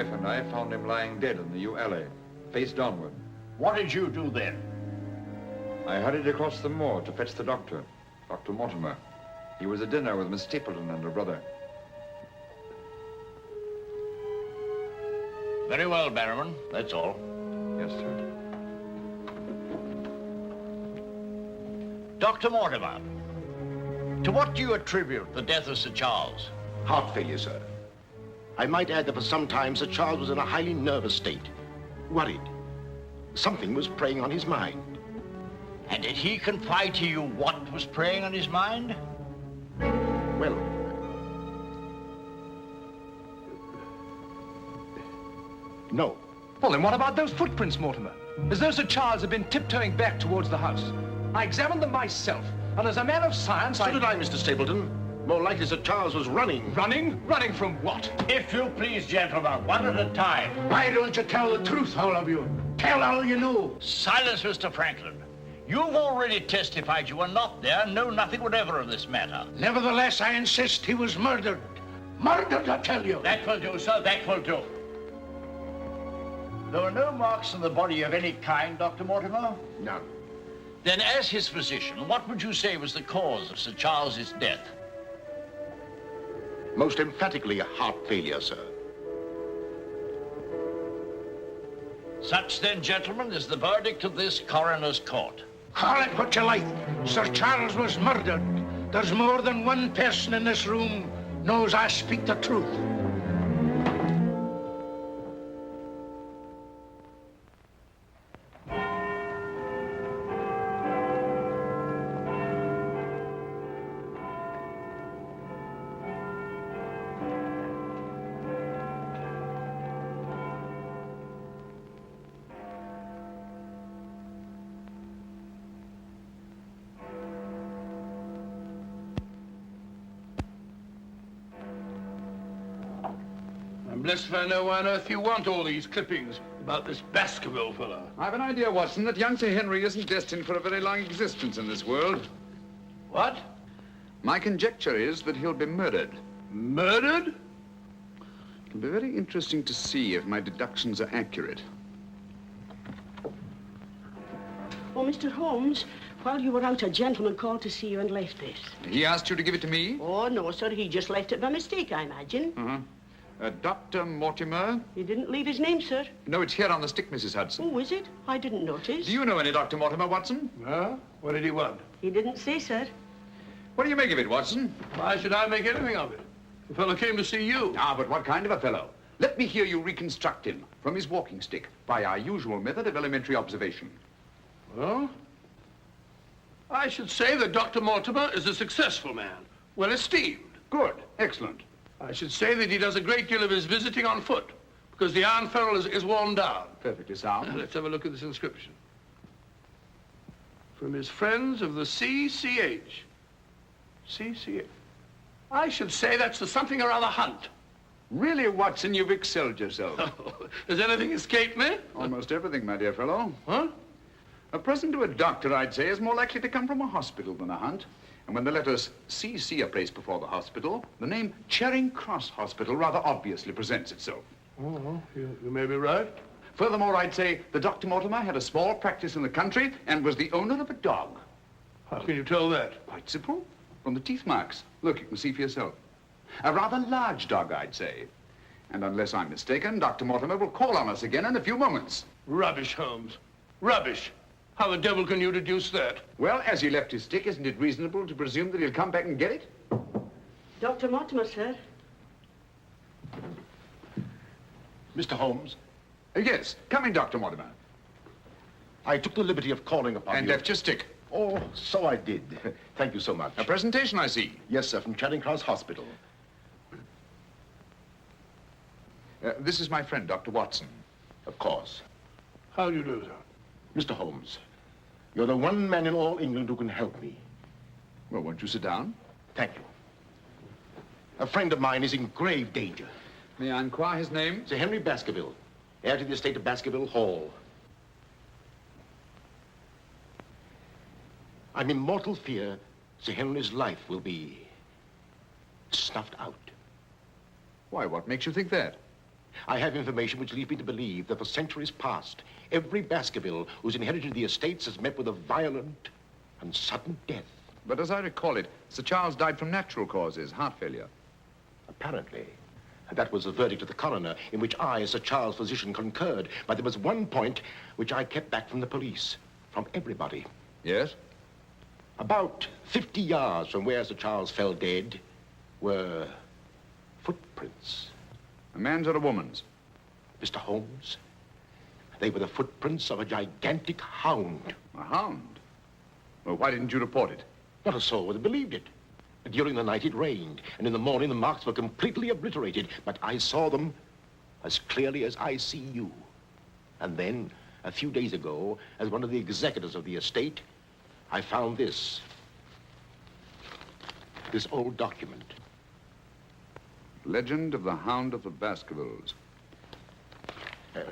wife and I found him lying dead in the yew alley, face downward. What did you do then? I hurried across the moor to fetch the doctor, Dr. Mortimer. He was at dinner with Miss Stapleton and her brother. Very well, Barrowman. That's all. Yes, sir. Dr. Mortimer, to what do you attribute the death of Sir Charles? Heart failure, sir. I might add that for some time Sir Charles was in a highly nervous state. Worried. Something was preying on his mind. And did he confide to you what was preying on his mind? Well, no. Well, then what about those footprints, Mortimer? As though Sir Charles had been tiptoeing back towards the house. I examined them myself, and as a man of science, So did I, Mr. Stapleton. More likely Sir Charles was running. Running? Running from what? If you please, gentlemen, one at a time. Why don't you tell the truth, all of you? Tell all you know. Silence, Mr. Franklin. You've already testified you were not there and know nothing whatever of this matter. Nevertheless, I insist he was murdered. Murdered, I tell you. That will do, sir, that will do. There were no marks on the body of any kind, Dr. Mortimer? None. Then, as his physician, what would you say was the cause of Sir Charles's death? Most emphatically a heart failure, sir. Such, then, gentlemen, is the verdict of this coroner's court. Call it what you like. Sir Charles was murdered. There's more than one person in this room knows I speak the truth. I'm blessed if I know why on earth you want all these clippings about this Baskerville fellow. I've an idea, Watson, that young Sir Henry isn't destined for a very long existence in this world. What? My conjecture is that he'll be murdered. Murdered? It'll be very interesting to see if my deductions are accurate. Oh, Mr. Holmes, while you were out, a gentleman called to see you and left this. He asked you to give it to me? Oh, no, sir. He just left it by mistake, I imagine. Uh-huh. Dr. Mortimer? He didn't leave his name, sir. No, it's here on the stick, Mrs. Hudson. Oh, is it? I didn't notice. Do you know any Dr. Mortimer, Watson? Huh? What did he want? He didn't say, sir. What do you make of it, Watson? Why should I make anything of it? The fellow came to see you. Ah, but what kind of a fellow? Let me hear you reconstruct him from his walking stick by our usual method of elementary observation. Well, I should say that Dr. Mortimer is a successful man, well esteemed. Good. Excellent. I should say that he does a great deal of his visiting on foot, because the iron ferrule is worn down. Perfectly sound. Let's have a look at this inscription. From his friends of the CCH. CCH. I should say that's the something or other hunt. Really, Watson, you've excelled yourself. Does anything escape me? Almost everything, my dear fellow. Huh? A present to a doctor, I'd say, is more likely to come from a hospital than a hunt. And when the letters CC are placed before the hospital, the name Charing Cross Hospital rather obviously presents itself. Oh, you may be right. Furthermore, I'd say that Dr. Mortimer had a small practice in the country and was the owner of a dog. How can you tell that? Quite simple. From the teeth marks. Look, you can see for yourself. A rather large dog, I'd say. And unless I'm mistaken, Dr. Mortimer will call on us again in a few moments. Rubbish, Holmes. Rubbish. How the devil can you deduce that? Well, as he left his stick, isn't it reasonable to presume that he'll come back and get it? Dr. Mortimer, sir. Mr. Holmes, Yes. Come in, Dr. Mortimer. I took the liberty of calling upon And you. left your stick. Oh, so I did. Thank you so much. A presentation, I see. Yes, sir, from Charing Cross Hospital. This is my friend, Dr. Watson. Of course. How do you do, sir? Mr. Holmes, you're the one man in all England who can help me. Well, won't you sit down? Thank you. A friend of mine is in grave danger. May I inquire his name? Sir Henry Baskerville, heir to the estate of Baskerville Hall. I'm in mortal fear Sir Henry's life will be snuffed out. Why, what makes you think that? I have information which leads me to believe that for centuries past, every Baskerville who's inherited the estates has met with a violent and sudden death. But as I recall it, Sir Charles died from natural causes, heart failure. Apparently. And that was the verdict of the coroner, in which I, as Sir Charles' physician, concurred. But there was one point which I kept back from the police, from everybody. Yes? About 50 yards from where Sir Charles fell dead were footprints. A man's or a woman's? Mr. Holmes, they were the footprints of a gigantic hound. A hound? Well, why didn't you report it? Not a soul would have believed it. During the night it rained, and in the morning the marks were completely obliterated, but I saw them as clearly as I see you. And then, a few days ago, as one of the executors of the estate, I found this old document. Legend of the Hound of the Baskervilles.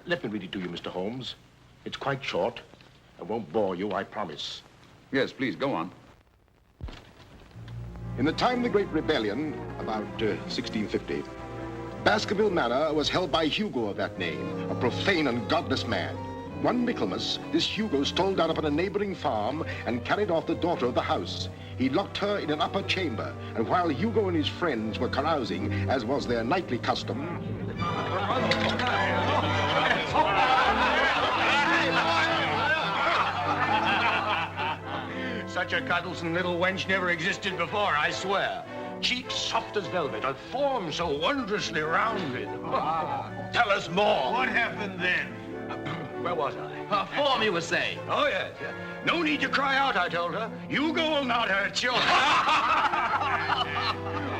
Let me read it to you, Mr. Holmes. It's quite short. I won't bore you, I promise. Yes, please, go on. In the time of the Great Rebellion, about 1650, Baskerville Manor was held by Hugo of that name, a profane and godless man. One Michaelmas, this Hugo stole down upon a neighboring farm and carried off the daughter of the house. He locked her in an upper chamber, and while Hugo and his friends were carousing, as was their nightly custom, Such a cuddlesome little wench never existed before, I swear. Cheeks soft as velvet, a form so wondrously rounded. Tell us more. What happened then? Where was I? Her form, you were saying. Oh, yes. No need to cry out, I told her. Hugo will not hurt you.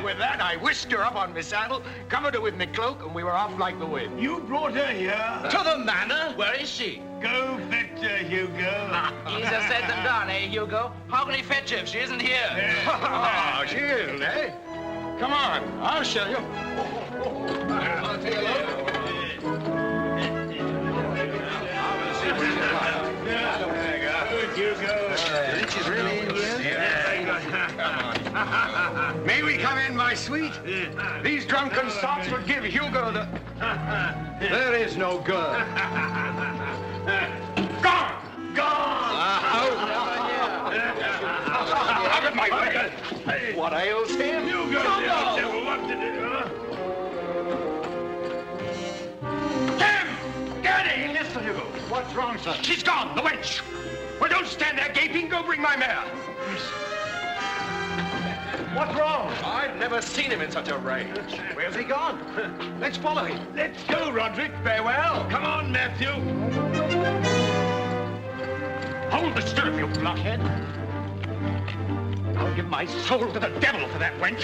With that, I whisked her up on my saddle, covered her with my cloak, and we were off like the wind. You brought her here? To the manor? Where is she? Go fetch her, Hugo. Easier said than done, eh, Hugo? How can he fetch her if she isn't here? Oh, she isn't, eh? Come on, I'll show you. I'll take a look. She's really in here? May we come in, my sweet? These drunken sots would give Hugo the... There is no girl. Gone! Gone! Out of my way! What ails him? Hugo, devil, what did it, huh? Tim! Get in! Yes, Sir Hugo. What's wrong, sir? She's gone, the wench! Well, don't stand there gaping. Go bring my mare. What's wrong? I've never seen him in such a rage. Where's he gone? Let's follow him. Let's go, Roderick. Farewell. Come on, Matthew. Hold the stirrup, you blockhead. I'll give my soul to the devil for that wench.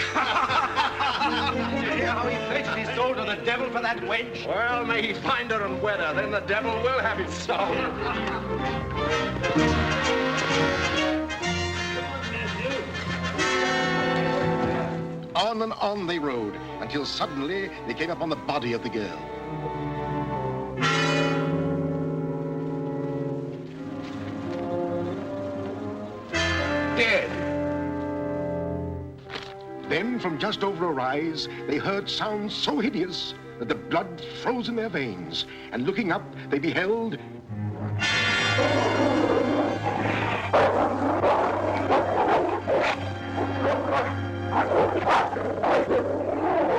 You hear how he pledged his soul to the devil for that wench? Well, may he find her and wed her. Then the devil will have his soul. on and on they rode, until suddenly they came upon the body of the girl. Dead. Then, from just over a rise, they heard sounds so hideous that the blood froze in their veins. And looking up, they beheld...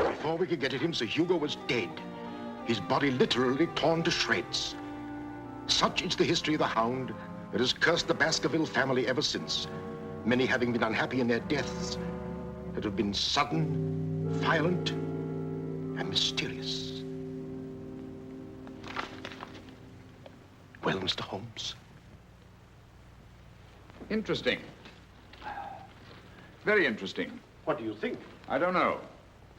Before we could get at him, Sir Hugo was dead. His body literally torn to shreds. Such is the history of the Hound that has cursed the Baskerville family ever since, many having been unhappy in their deaths that have been sudden, violent, and mysterious. Well, Mr. Holmes? Interesting. Very interesting. What do you think? I don't know.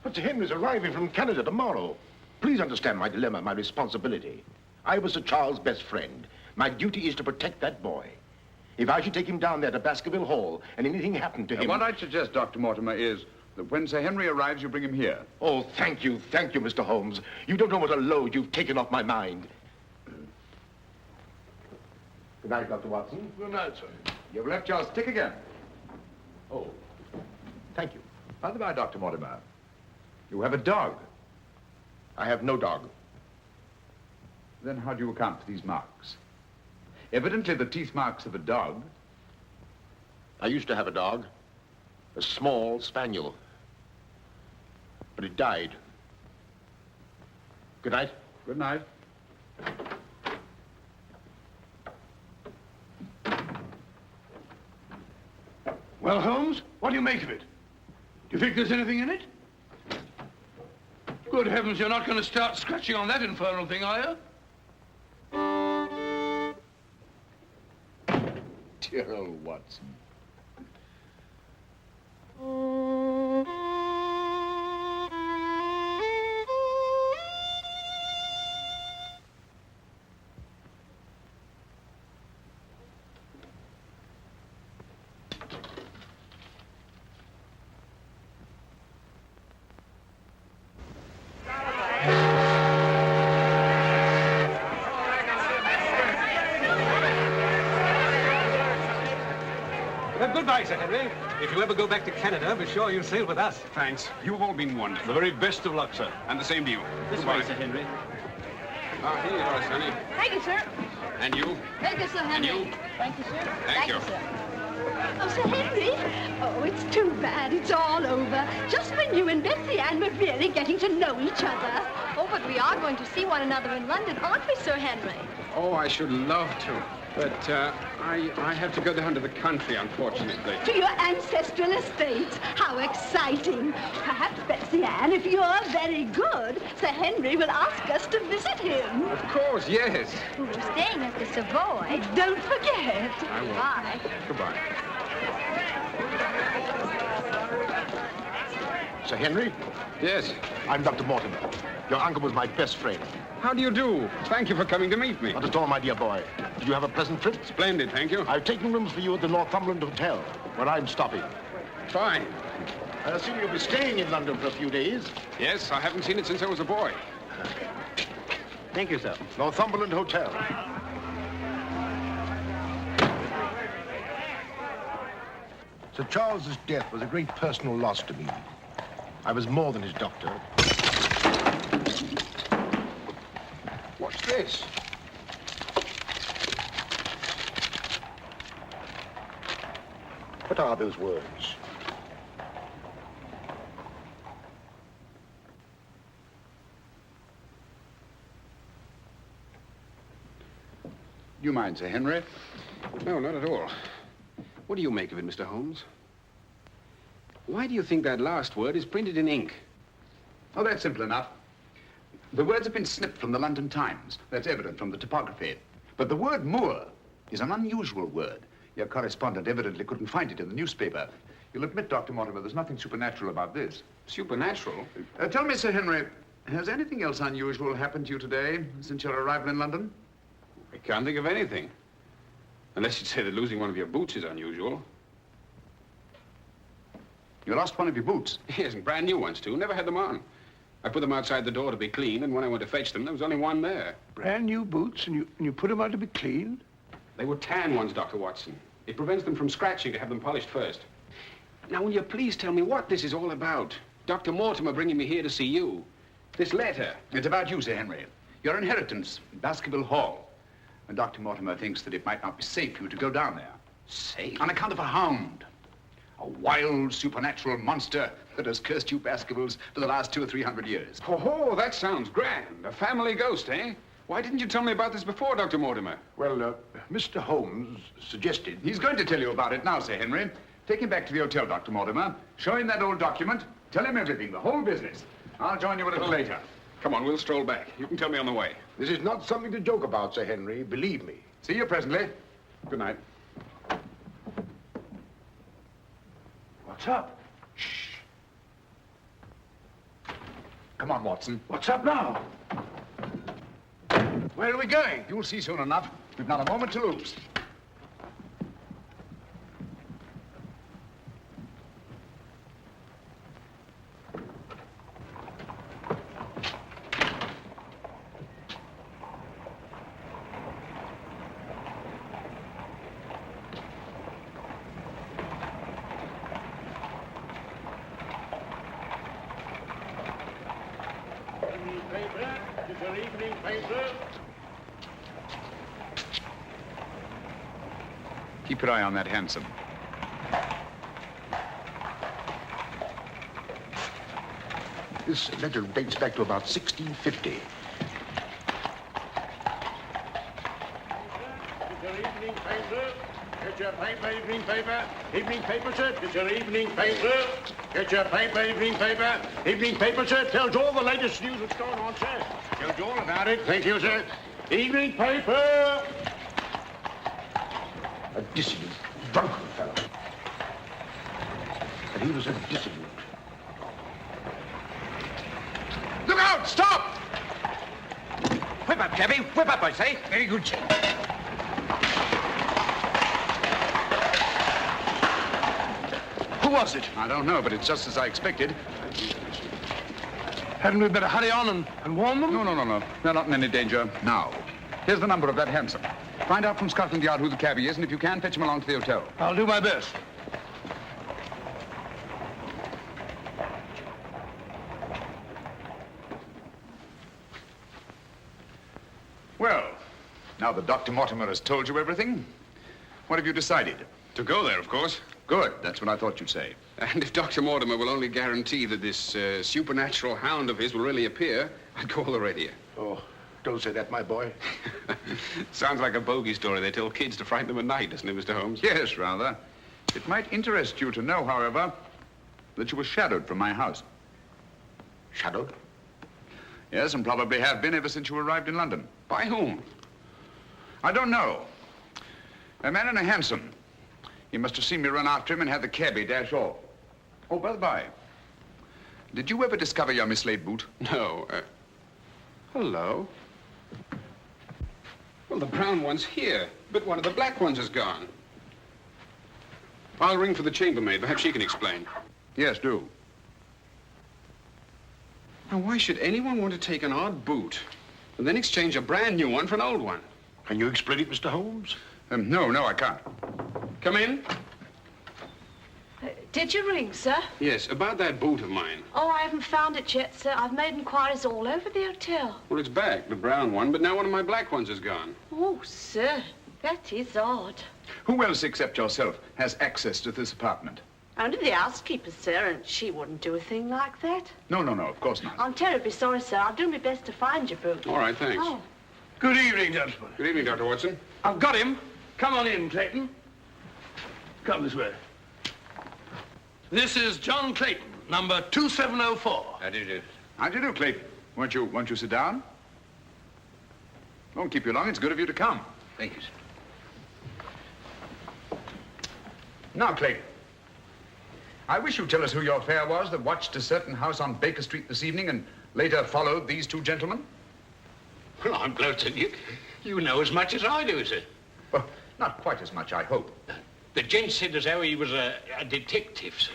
But Sir Henry's arriving from Canada tomorrow. Please understand my dilemma, my responsibility. I was Sir Charles' best friend. My duty is to protect that boy. If I should take him down there to Baskerville Hall and anything happened to him... What I'd suggest, Dr. Mortimer, is that when Sir Henry arrives, you bring him here. Oh, thank you, Mr. Holmes. You don't know what a load you've taken off my mind. Good night, Dr. Watson. Good night, sir. You've left your stick again. Oh, thank you. By the by, Dr. Mortimer, you have a dog. I have no dog. Then how do you account for these marks? Evidently the teeth marks of a dog. I used to have a dog, a small spaniel, but it died. Good night. Good night. Well, Holmes, what do you make of it? Do you think there's anything in it? Good heavens, you're not going to start scratching on that infernal thing, are you? Dear old Watson. Goodbye, Sir Henry. If you ever go back to Canada, be sure you sail with us. Thanks. You've all been wonderful. The very best of luck, sir. And the same to you. This way, Sir Henry. Ah, here you are, Sonny. Thank you, sir. And you? Thank you, Sir Henry. And you? Thank you, sir. Thank you. Sir. Oh, Sir Henry. Oh, it's too bad. It's all over. Just when you and Betsy Ann were really getting to know each other. Oh, but we are going to see one another in London, aren't we, Sir Henry? Oh, I should love to. But I have to go down to the country, unfortunately. To your ancestral estates. How exciting. Perhaps, Betsy Ann, if you're very good, Sir Henry will ask us to visit him. Of course, yes. We're staying at the Savoy. Don't forget. I will. Bye. Goodbye. Sir Henry? Yes? I'm Dr. Mortimer. Your uncle was my best friend. How do you do? Thank you for coming to meet me. Not at all, my dear boy. Did you have a pleasant trip? Splendid, thank you. I've taken rooms for you at the Northumberland Hotel, where I'm stopping. Fine. I assume you'll be staying in London for a few days. Yes, I haven't seen it since I was a boy. Thank you, sir. Northumberland Hotel. Sir Charles's death was a great personal loss to me. I was more than his doctor. What's this? What are those words? Do you mind, Sir Henry? No, not at all. What do you make of it, Mr. Holmes? Why do you think that last word is printed in ink? Oh, that's simple enough. The words have been snipped from the London Times. That's evident from the typography. But the word moor is an unusual word. Your correspondent evidently couldn't find it in the newspaper. You'll admit, Dr. Mortimer, there's nothing supernatural about this. Supernatural? Tell me, Sir Henry, has anything else unusual happened to you today since your arrival in London? I can't think of anything. Unless you'd say that losing one of your boots is unusual. You lost one of your boots? Yes, and brand new ones, too. Never had them on. I put them outside the door to be cleaned, and when I went to fetch them, there was only one there. Brand new boots, and you put them out to be cleaned? They were tan ones, Dr. Watson. It prevents them from scratching to have them polished first. Now, will you please tell me what this is all about? Dr. Mortimer bringing me here to see you. This letter. It's about you, Sir Henry. Your inheritance, Baskerville Hall. And Dr. Mortimer thinks that it might not be safe for you to go down there. Safe? On account of a hound. A wild, supernatural monster that has cursed you Baskervilles for the last 200 or 300 years. Oh, that sounds grand. A family ghost, eh? Why didn't you tell me about this before, Dr. Mortimer? Well, Mr. Holmes suggested... He's going to tell you about it now, Sir Henry. Take him back to the hotel, Dr. Mortimer. Show him that old document. Tell him everything, the whole business. I'll join you a little later. Come on, we'll stroll back. You can tell me on the way. This is not something to joke about, Sir Henry. Believe me. See you presently. Good night. What's up? Shh. Come on, Watson. What's up now? Where are we going? You'll see soon enough. We've not a moment to lose. Keep your eye on that hansom. This letter dates back to about 1650. Evening paper. Get your paper, evening paper. Evening paper, sir. Get your evening paper. Get your paper, evening paper. Evening paper, sir. Tells all the latest news that's going on, sir. Tells you all about it. Thank you, sir. Evening paper. A dissident, drunken fellow. And he was a dissident. Look out! Stop! Whip up, cabby. Whip up, I say. Very good, sir. Who was it? I don't know, but it's just as I expected. Hadn't we better hurry on and warn them? No. They're not in any danger now. Here's the number of that hansom. Find out from Scotland Yard who the cabby is, and if you can, fetch him along to the hotel. I'll do my best. Well, now that Dr. Mortimer has told you everything, what have you decided? To go there, of course. Good. That's what I thought you'd say. And if Dr. Mortimer will only guarantee that this supernatural hound of his will really appear, I'd go already. Oh, don't say that, my boy. Sounds like a bogey story they tell kids to frighten them at night, doesn't it, Mr. Holmes? Yes, rather. It might interest you to know, however, that you were shadowed from my house. Shadowed? Yes, and probably have been ever since you arrived in London. By whom? I don't know. A man in a hansom. He must have seen me run after him and had the cabby dash off. Oh, by the by, did you ever discover your mislaid boot? No. Hello. Well, the brown one's here, but one of the black ones is gone. I'll ring for the chambermaid. Perhaps she can explain. Yes, do. Now, why should anyone want to take an odd boot and then exchange a brand new one for an old one? Can you explain it, Mr. Holmes? No, I can't. Come in. Did you ring, sir? Yes, about that boot of mine. Oh, I haven't found it yet, sir. I've made inquiries all over the hotel. Well, it's back, the brown one, but now one of my black ones is gone. Oh, sir, that is odd. Who else except yourself has access to this apartment? Only the housekeeper, sir, and she wouldn't do a thing like that. No, of course not. I'm terribly sorry, sir. I'll do my best to find your boot. All right, thanks. Oh. Good evening, gentlemen. Good evening, Dr. Watson. I've got him. Come on in, Clayton. Come this way. This is John Clayton, number 2704. How do you do? How do you do, Clayton? Won't you sit down? Won't keep you long. It's good of you to come. Thank you, sir. Now, Clayton, I wish you'd tell us who your fare was that watched a certain house on Baker Street this evening and later followed these two gentlemen. Well, I'm glad to you know as much as I do, sir. Well, not quite as much, I hope. The gent said as how he was a detective, sir.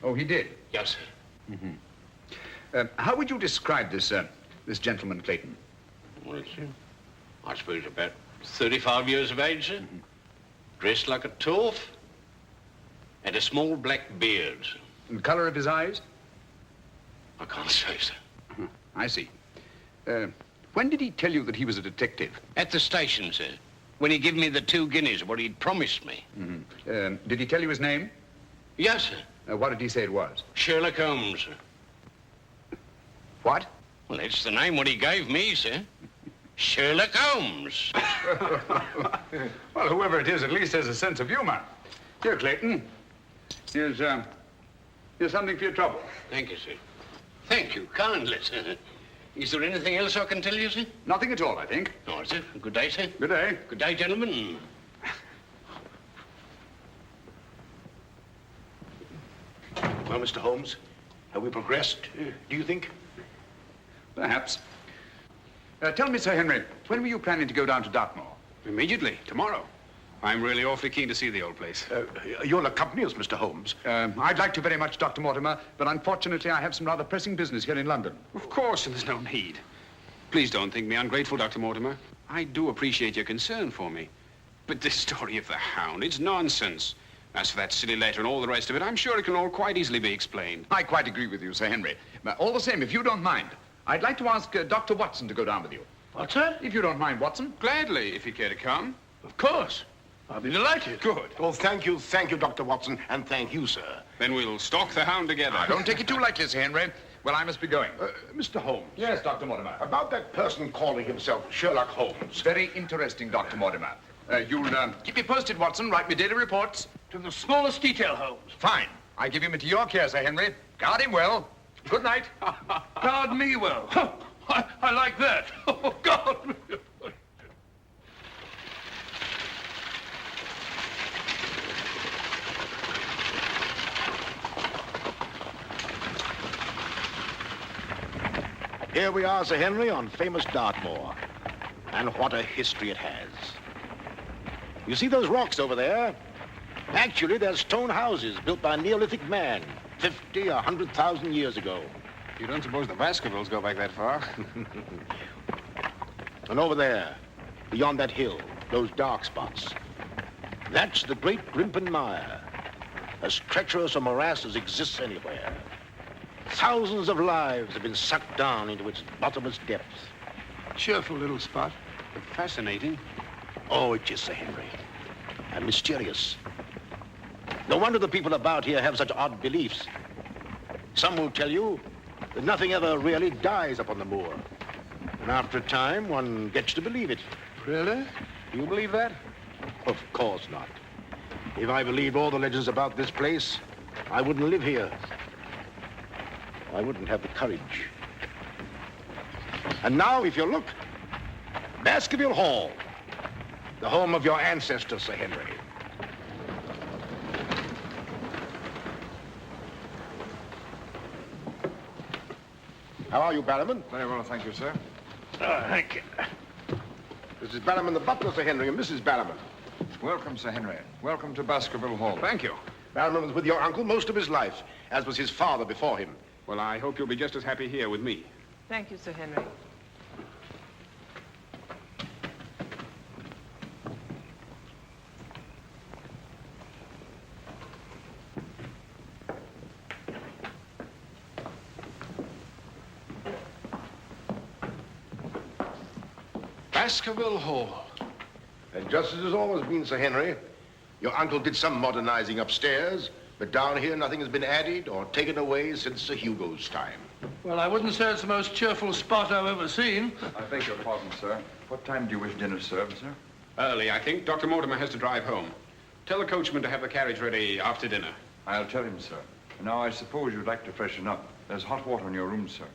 Oh, he did? Yes, sir. Mm-hmm. How would you describe this gentleman, Clayton? Well, it's, I suppose about 35 years of age, sir. Dressed like a toff. Had a small black beard, sir. And the color of his eyes? I can't say, sir. I see. When did he tell you that he was a detective? At the station, sir. When he gave me the 2 guineas, what he'd promised me. Mm-hmm. Did he tell you his name? Yes, sir. What did he say it was? Sherlock Holmes, sir. What? Well, that's the name what he gave me, sir. Sherlock Holmes. Well, whoever it is at least has a sense of humor. Here, Clayton. Here's something for your trouble. Thank you, sir. Thank you kindly, sir. Is there anything else I can tell you, sir? Nothing at all, I think. All right, sir. Good day, sir. Good day. Good day, gentlemen. Well, Mr. Holmes, have we progressed, do you think? Perhaps. Tell me, Sir Henry, when were you planning to go down to Dartmoor? Immediately, tomorrow. I'm really awfully keen to see the old place. You'll accompany us, Mr. Holmes. I'd like to very much, Dr. Mortimer, but unfortunately I have some rather pressing business here in London. Of course, and there's no need. Please don't think me ungrateful, Dr. Mortimer. I do appreciate your concern for me. But this story of the Hound, it's nonsense. As for that silly letter and all the rest of it, I'm sure it can all quite easily be explained. I quite agree with you, Sir Henry. But all the same, if you don't mind, I'd like to ask Dr. Watson to go down with you. What's that? If you don't mind, Watson. Gladly, if you care to come. Of course. I'll be delighted. Good. Oh, thank you, Dr. Watson, and thank you, sir. Then we'll stalk the Hound together. Now, don't take it too lightly, Sir Henry. Well, I must be going. Mr. Holmes. Yes, Dr. Mortimer. About that person calling himself Sherlock Holmes. Very interesting, Dr. Mortimer. You'll keep me posted, Watson. Write me daily reports. To the smallest detail, Holmes. Fine. I give him into your care, Sir Henry. Guard him well. Good night. Guard me well. I like that. Oh, God. Here we are, Sir Henry, on famous Dartmoor. And what a history it has. You see those rocks over there? Actually, they're stone houses built by a Neolithic man 50 or 100,000 years ago. You don't suppose the Baskervilles go back that far? And over there, beyond that hill, those dark spots, that's the great Grimpen Mire, as treacherous a morass as exists anywhere. Thousands of lives have been sucked down into its bottomless depths. Cheerful little spot. Fascinating. Oh, it is, Sir Henry. And mysterious. No wonder the people about here have such odd beliefs. Some will tell you that nothing ever really dies up on the moor. And after a time, one gets to believe it. Really? You believe that? Of course not. If I believed all the legends about this place, I wouldn't live here. I wouldn't have the courage. And now, if you look, Baskerville Hall, the home of your ancestors, Sir Henry. How are you, Barrowman? Very well, thank you, sir. Thank you. This is Barrowman the butler, Sir Henry, and Mrs. Barrowman. Welcome, Sir Henry. Welcome to Baskerville Hall. Thank you. Barrowman was with your uncle most of his life, as was his father before him. Well, I hope you'll be just as happy here with me. Thank you, Sir Henry. Baskerville Hall. And just as it's always been, Sir Henry, your uncle did some modernizing upstairs, but down here nothing has been added or taken away since Sir Hugo's time. Well, I wouldn't say it's the most cheerful spot I've ever seen. I beg your pardon, sir. What time do you wish dinner served, sir? Early, I think. Dr. Mortimer has to drive home. Tell the coachman to have the carriage ready after dinner. I'll tell him, sir. Now, I suppose you'd like to freshen up. There's hot water in your room, sir.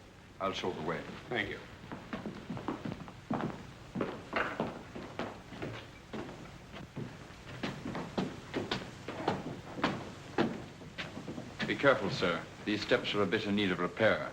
I'll show the way. Thank you. Be careful, sir. These steps are a bit in need of repair.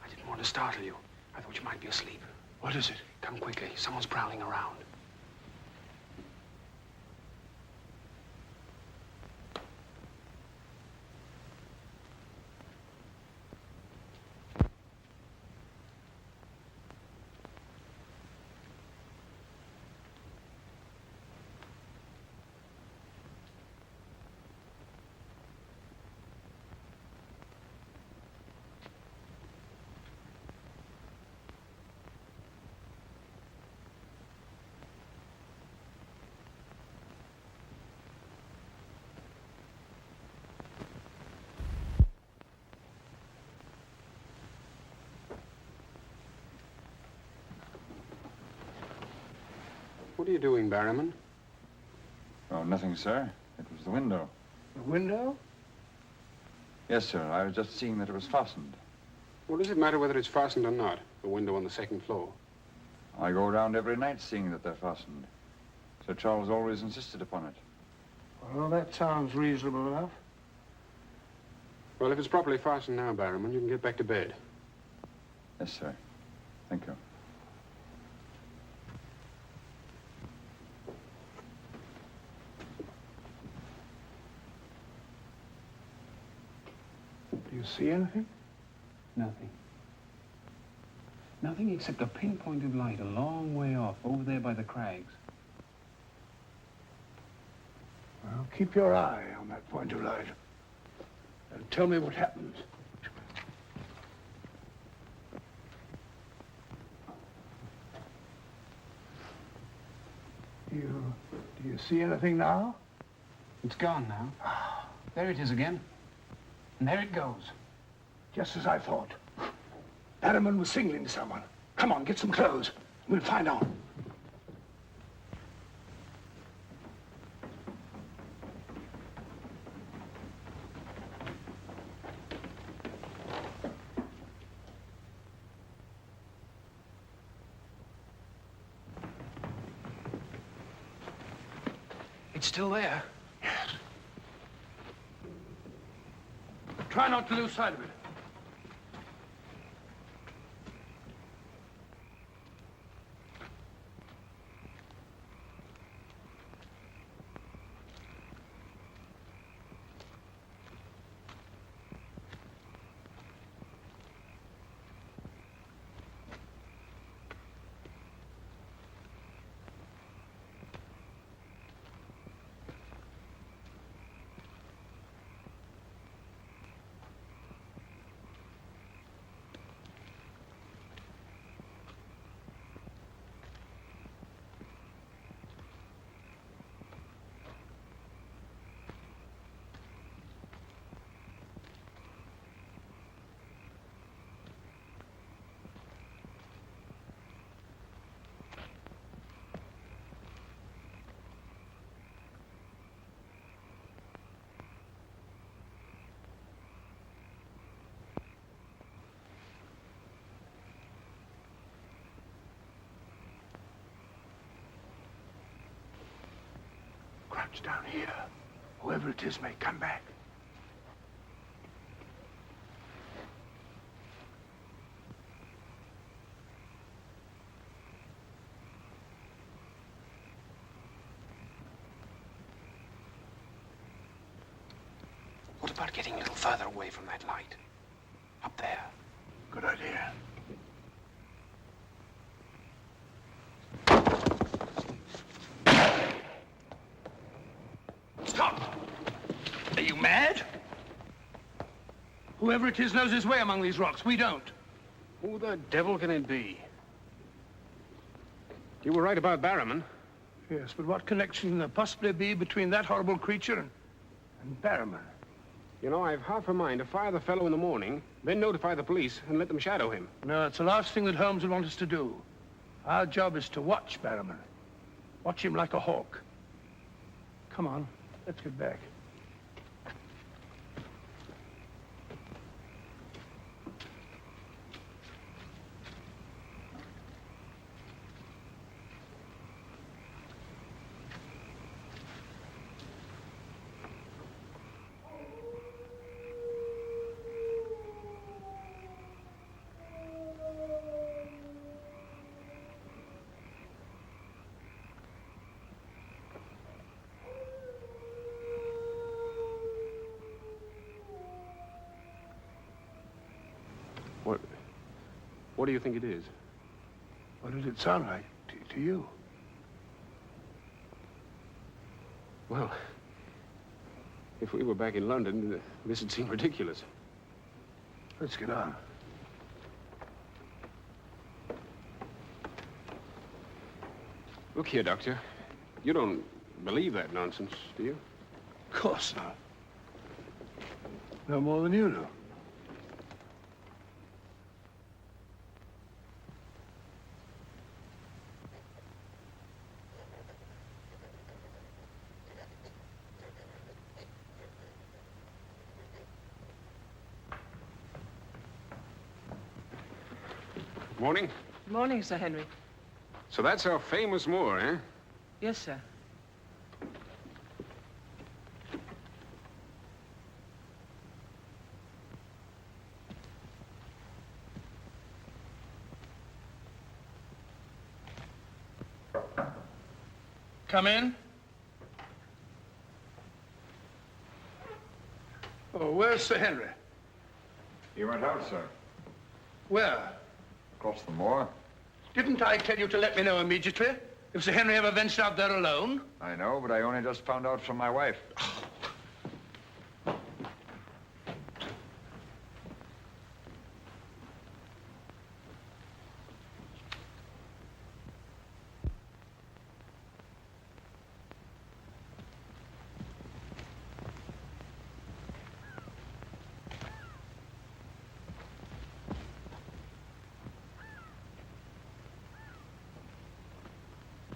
I didn't want to startle you. I thought you might be asleep. What is it? Come quickly. Someone's prowling around. What are you doing, Barrowman? Oh, nothing, sir. It was the window. The window? Yes, sir. I was just seeing that it was fastened. Well, does it matter whether it's fastened or not? The window on the second floor. I go around every night seeing that they're fastened. Sir Charles always insisted upon it. Well, that sounds reasonable enough. Well, if it's properly fastened now, Barrowman, you can get back to bed. Yes, sir. Thank you. Do you see anything? Nothing. Nothing except a pinpoint of light a long way off, over there by the crags. Well, keep your eye on that point of light. And tell me what happens. Do you see anything now? It's gone now. There it is again. And there it goes. Just as I thought. Barrowman was signaling to someone. Come on, get some clothes. We'll find out. It's still there. Yes. Try not to lose sight of it. Crouch down here. Whoever it is may come back. What about getting a little further away from that light? Up there. Good idea. Stop! Are you mad? Whoever it is knows his way among these rocks. We don't. Who the devil can it be? You were right about Barrowman. Yes, but what connection can there possibly be between that horrible creature and Barrowman? You know, I've half a mind to fire the fellow in the morning, then notify the police and let them shadow him. No, it's the last thing that Holmes would want us to do. Our job is to watch Barrowman. Watch him like a hawk. Come on, let's get back. What do you think it is? What did it sound like to you? Well, if we were back in London, this would seem ridiculous. Let's get on. Look here, Doctor. You don't believe that nonsense, do you? Of course not. No more than you do. Morning. Morning, Sir Henry. So that's our famous Moor, eh? Yes, sir. Come in. Oh, where's Sir Henry? He went out, sir. Where? Across the moor. Didn't I tell you to let me know immediately if Sir Henry ever ventured out there alone? I know, but I only just found out from my wife.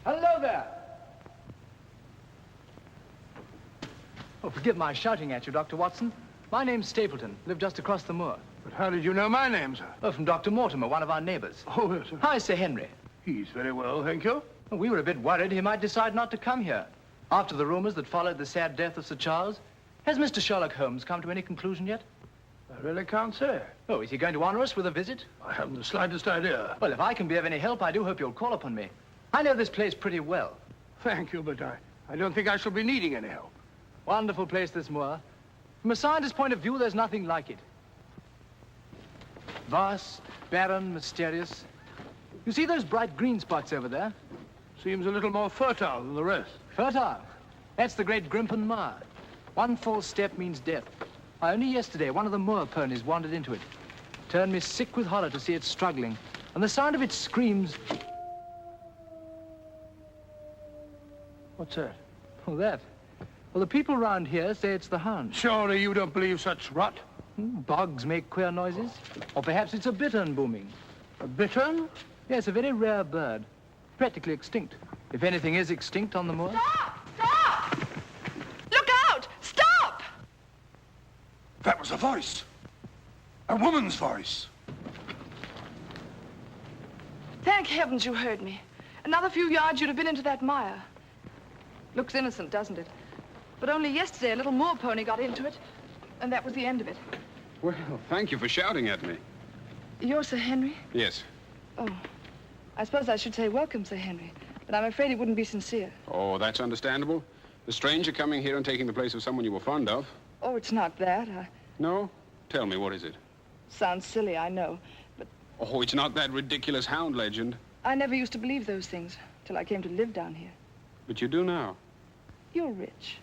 Hello there. Oh, forgive my shouting at you, Dr. Watson. My name's Stapleton. Live just across the moor. But how did you know my name, sir? Oh, from Dr. Mortimer, one of our neighbors. Oh, yes, sir. Hi, Sir Henry. He's very well, thank you. Well, we were a bit worried he might decide not to come here. After the rumors that followed the sad death of Sir Charles, has Mr. Sherlock Holmes come to any conclusion yet? I really can't say. Oh, is he going to honor us with a visit? I haven't the slightest idea. Well, if I can be of any help, I do hope you'll call upon me. I know this place pretty well. Thank you, but I don't think I shall be needing any help. Wonderful place, this moor. From a scientist's point of view, there's nothing like it. Vast, barren, mysterious. You see those bright green spots over there? Seems a little more fertile than the rest. Fertile? That's the great Grimpen Moor. One false step means death. Only yesterday, one of the moor ponies wandered into it. Turned me sick with horror to see it struggling. And the sound of its screams... What's that? Oh, that? Well, the people round here say it's the Hound. Surely you don't believe such rot? Bogs make queer noises. Or perhaps it's a bittern booming. A bittern? Yes, a very rare bird. Practically extinct. If anything is extinct on the moor. Stop! Stop! Look out! Stop! That was a voice. A woman's voice. Thank heavens you heard me. Another few yards, you'd have been into that mire. Looks innocent, doesn't it? But only yesterday, a little moor pony got into it, and that was the end of it. Well, thank you for shouting at me. You're Sir Henry? Yes. Oh, I suppose I should say welcome, Sir Henry, but I'm afraid it wouldn't be sincere. Oh, that's understandable. The stranger coming here and taking the place of someone you were fond of. Oh, it's not that. No? Tell me, what is it? Sounds silly, I know, but Oh, it's not that ridiculous Hound legend. I never used to believe those things till I came to live down here. But you do now. You're rich.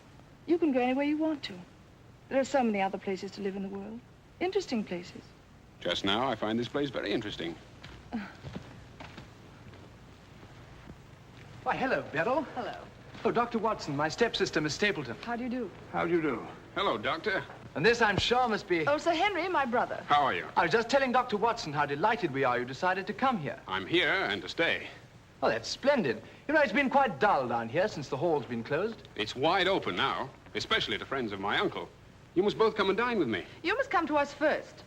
You can go anywhere you want to. There are so many other places to live in the world. Interesting places. Just now, I find this place very interesting. Why, hello, Beryl. Hello. Oh, Dr. Watson, my stepsister, Miss Stapleton. How do you do? How do you do? Hello, Doctor. And this, I'm sure, must be... Oh, Sir Henry, my brother. How are you? I was just telling Dr. Watson how delighted we are you decided to come here. I'm here and to stay. Oh, that's splendid. You know, it's been quite dull down here since the hall's been closed. It's wide open now, especially to friends of my uncle. You must both come and dine with me. You must come to us first.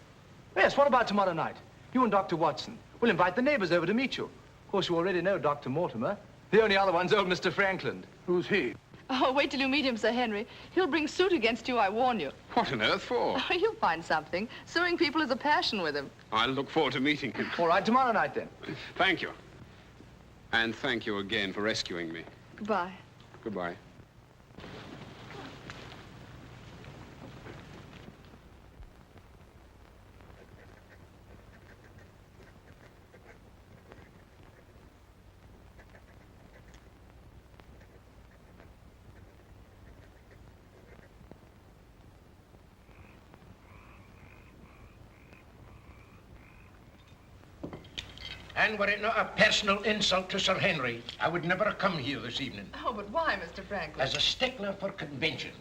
Yes, what about tomorrow night? You and Dr. Watson. We'll invite the neighbors over to meet you. Of course, you already know Dr. Mortimer. The only other one's old Mr. Frankland. Who's he? Oh, wait till you meet him, Sir Henry. He'll bring suit against you, I warn you. What on earth for? Oh, you'll find something. Suing people is a passion with him. I'll look forward to meeting him. All right, tomorrow night, then. Thank you. And thank you again for rescuing me. Goodbye. Goodbye. And were it not a personal insult to Sir Henry, I would never have come here this evening. Oh, but why, Mr. Franklin? As a stickler for convention,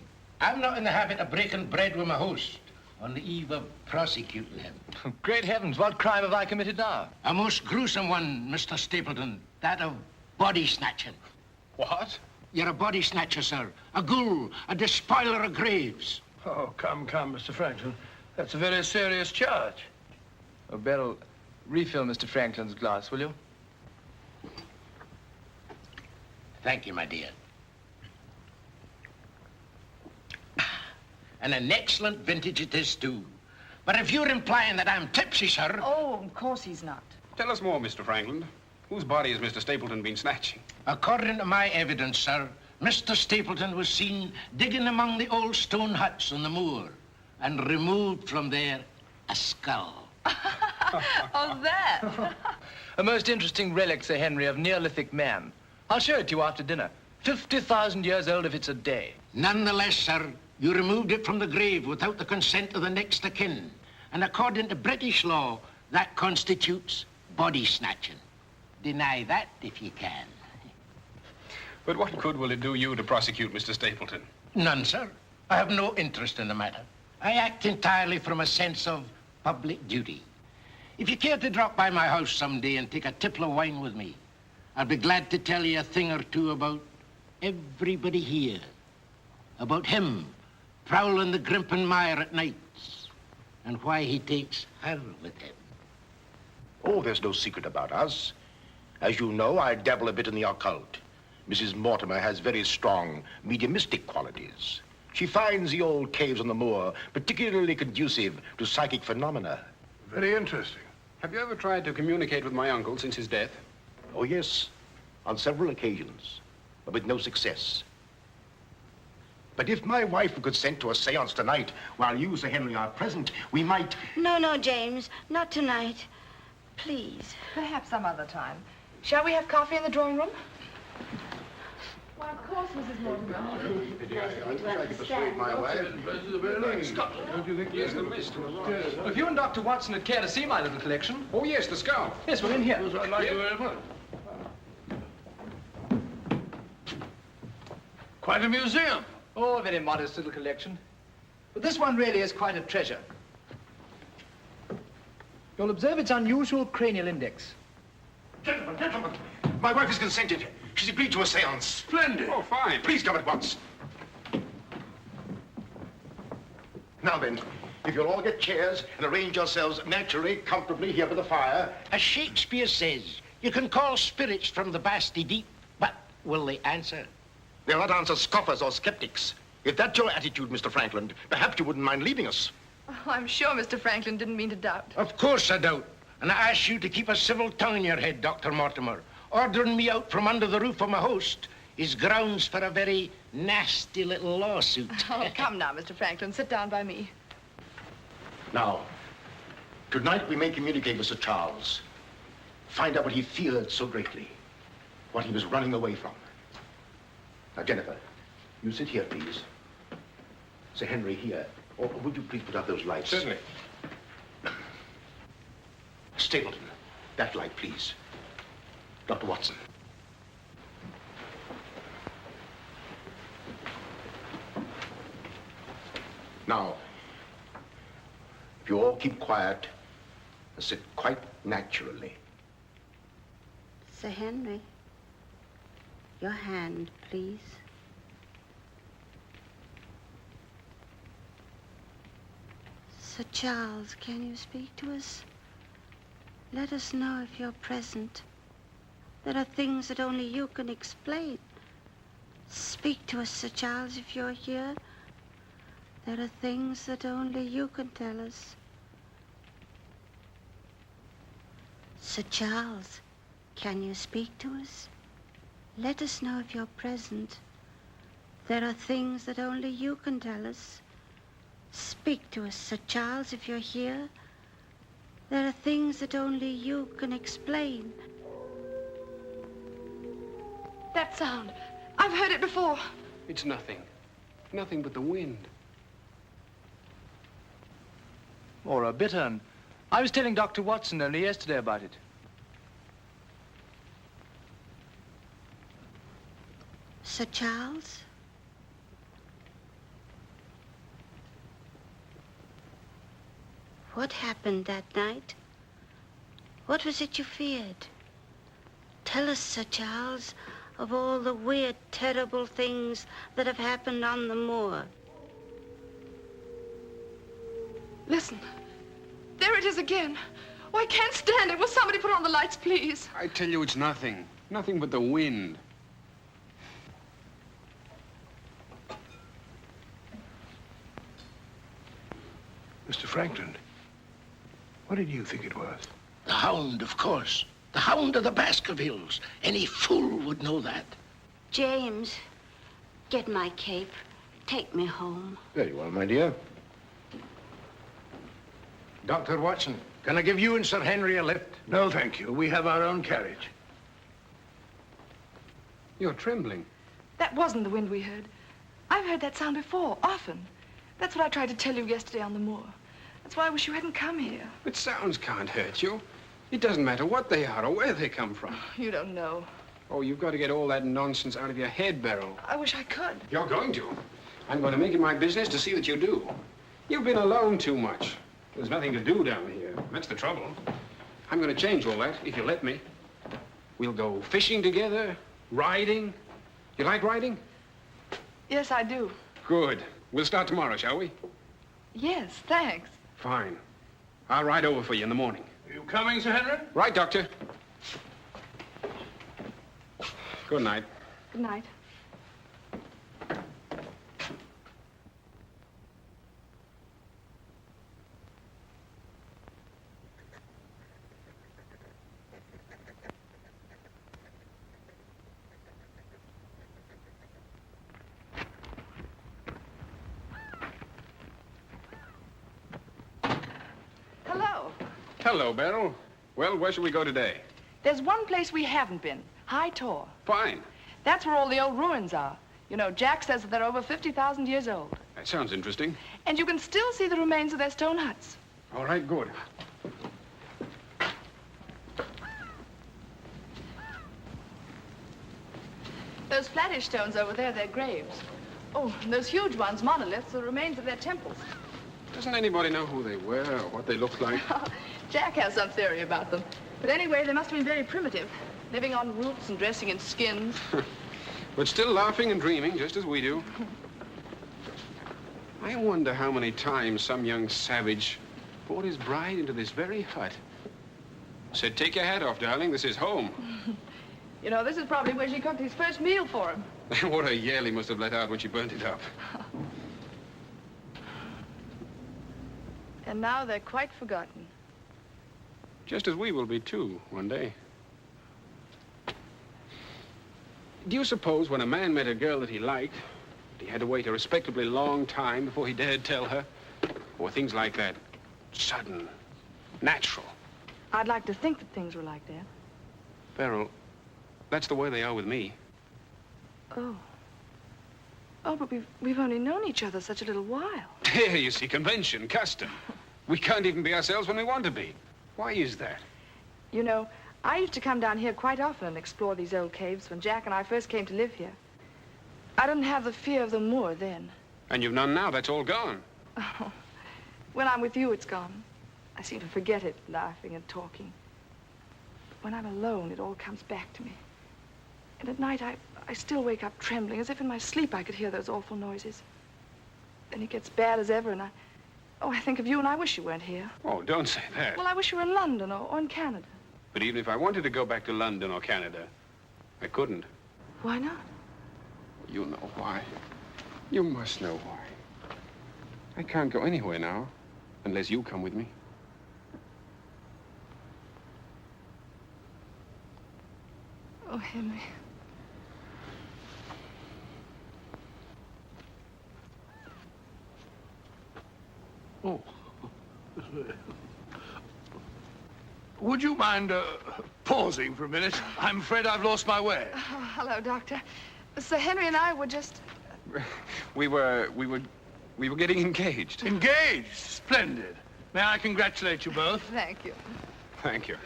I'm not in the habit of breaking bread with my host on the eve of prosecuting him. Great heavens, what crime have I committed now? A most gruesome one, Mr. Stapleton. That of body snatching. What? You're a body snatcher, sir. A ghoul, a despoiler of graves. Oh, come, Mr. Franklin. That's a very serious charge. Oh, Beryl, Refill Mr. Franklin's glass, will you? Thank you, my dear. And an excellent vintage it is, too. But if you're implying that I'm tipsy, sir... Oh, of course he's not. Tell us more, Mr. Franklin. Whose body has Mr. Stapleton been snatching? According to my evidence, sir, Mr. Stapleton was seen digging among the old stone huts on the moor and removed from there a skull. Oh, that. A most interesting relic, Sir Henry, of Neolithic man. I'll show it to you after dinner. 50,000 years old if it's a day. Nonetheless, sir, you removed it from the grave without the consent of the next of kin. And according to British law, that constitutes body snatching. Deny that if you can. But what good will it do you to prosecute Mr. Stapleton? None, sir. I have no interest in the matter. I act entirely from a sense of public duty. If you care to drop by my house someday and take a tipple of wine with me, I'll be glad to tell you a thing or two about everybody here. About him prowling the Grimpen Mire at nights and why he takes her with him. Oh, there's no secret about us. As you know, I dabble a bit in the occult. Mrs. Mortimer has very strong mediumistic qualities. She finds the old caves on the moor particularly conducive to psychic phenomena. Very interesting. Have you ever tried to communicate with my uncle since his death? Oh, yes, on several occasions, but with no success. But if my wife would consent to a seance tonight, while you, Sir Henry, are present, we might... No, James, not tonight. Please. Perhaps some other time. Shall we have coffee in the drawing room? Why, of course, Mrs. Mortimer. I could persuade my wife. Don't you think there's the list? Well, if you and Dr. Watson would care to see my little collection... Oh, yes, the skull. Yes, we're in here. I'd like to very much. Quite a museum. Oh, a very modest little collection. But this one really is quite a treasure. You'll observe its unusual cranial index. Gentlemen, my wife has consented. She's agreed to a seance. Splendid. Oh, fine. Please come at once. Now then, if you'll all get chairs and arrange yourselves naturally, comfortably here by the fire. As Shakespeare says, you can call spirits from the vasty deep, but will they answer? They'll not answer scoffers or skeptics. If that's your attitude, Mr. Franklin, perhaps you wouldn't mind leaving us. Oh, I'm sure Mr. Franklin didn't mean to doubt. Of course I doubt. And I ask you to keep a civil tongue in your head, Dr. Mortimer. Ordering me out from under the roof of my host is grounds for a very nasty little lawsuit. Oh, come now, Mr. Franklin. Sit down by me. Now, tonight we may communicate with Sir Charles. Find out what he feared so greatly. What he was running away from. Now, Jennifer, you sit here, please. Sir Henry, here. Or would you please put out those lights? Certainly. Stapleton, that light, please. Dr. Watson. Now, if you all keep quiet and sit quite naturally. Sir Henry, your hand, please. Sir Charles, can you speak to us? Let us know if you're present. There are things that only you can explain. Speak to us, Sir Charles, if you're here. There are things that only you can tell us. Sir Charles, can you speak to us? Let us know if you're present. There are things that only you can tell us. Speak to us, Sir Charles, if you're here. There are things that only you can explain. That sound. I've heard it before. It's nothing. Nothing but the wind. Or a bittern. I was telling Dr. Watson only yesterday about it. Sir Charles? What happened that night? What was it you feared? Tell us, Sir Charles, of all the weird, terrible things that have happened on the moor. Listen. There it is again. Oh, I can't stand it. Will somebody put on the lights, please? I tell you, it's nothing. Nothing but the wind. Mr. Franklin, what did you think it was? The Hound, of course. The Hound of the Baskervilles. Any fool would know that. James, get my cape. Take me home. Very well, my dear. Dr. Watson, can I give you and Sir Henry a lift? No, thank you. We have our own carriage. You're trembling. That wasn't the wind we heard. I've heard that sound before, often. That's what I tried to tell you yesterday on the moor. That's why I wish you hadn't come here. But sounds can't hurt you. It doesn't matter what they are or where they come from. You don't know. Oh, you've got to get all that nonsense out of your head, Beryl. I wish I could. You're going to. I'm going to make it my business to see that you do. You've been alone too much. There's nothing to do down here. That's the trouble. I'm going to change all that, if you let me. We'll go fishing together, riding. You like riding? Yes, I do. Good. We'll start tomorrow, shall we? Yes, thanks. Fine. I'll ride over for you in the morning. Are you coming, Sir Henry? Right, Doctor. Good night. Good night. Hello. Hello, Beryl. Well, where shall we go today? There's one place we haven't been. High Tor. Fine. That's where all the old ruins are. You know, Jack says that they're over 50,000 years old. That sounds interesting. And you can still see the remains of their stone huts. All right, good. Those flattish stones over there, they're graves. Oh, and those huge ones, monoliths, are the remains of their temples. Doesn't anybody know who they were or what they looked like? Jack has some theory about them. But anyway, they must have been very primitive, living on roots and dressing in skins. But still laughing and dreaming, just as we do. I wonder how many times some young savage brought his bride into this very hut. Said, take your hat off, darling, this is home. You know, this is probably where she cooked his first meal for him. What a yell he must have let out when she burnt it up. And now they're quite forgotten. Just as we will be, too, one day. Do you suppose when a man met a girl that he liked, he had to wait a respectably long time before he dared tell her? Or things like that, sudden, natural? I'd like to think that things were like that. Beryl, that's the way they are with me. Oh. Oh, but we've only known each other such a little while. Here, you see, convention, custom. We can't even be ourselves when we want to be. Why is that? You know, I used to come down here quite often and explore these old caves when Jack and I first came to live here. I didn't have the fear of the moor then. And you've none now. That's all gone. Oh, when I'm with you, it's gone. I seem to forget it, laughing and talking. But when I'm alone, it all comes back to me. And at night, I still wake up trembling, as if in my sleep I could hear those awful noises. Then it gets bad as ever, and I think of you, and I wish you weren't here. Oh, don't say that. Well, I wish you were in London or in Canada. But even if I wanted to go back to London or Canada, I couldn't. Why not? You know why. You must know why. I can't go anywhere now, unless you come with me. Oh, Henry. Oh. Would you mind pausing for a minute? I'm afraid I've lost my way. Oh, hello, Doctor. Sir Henry and I were just... We were getting engaged. Engaged? Splendid. May I congratulate you both? Thank you. Thank you.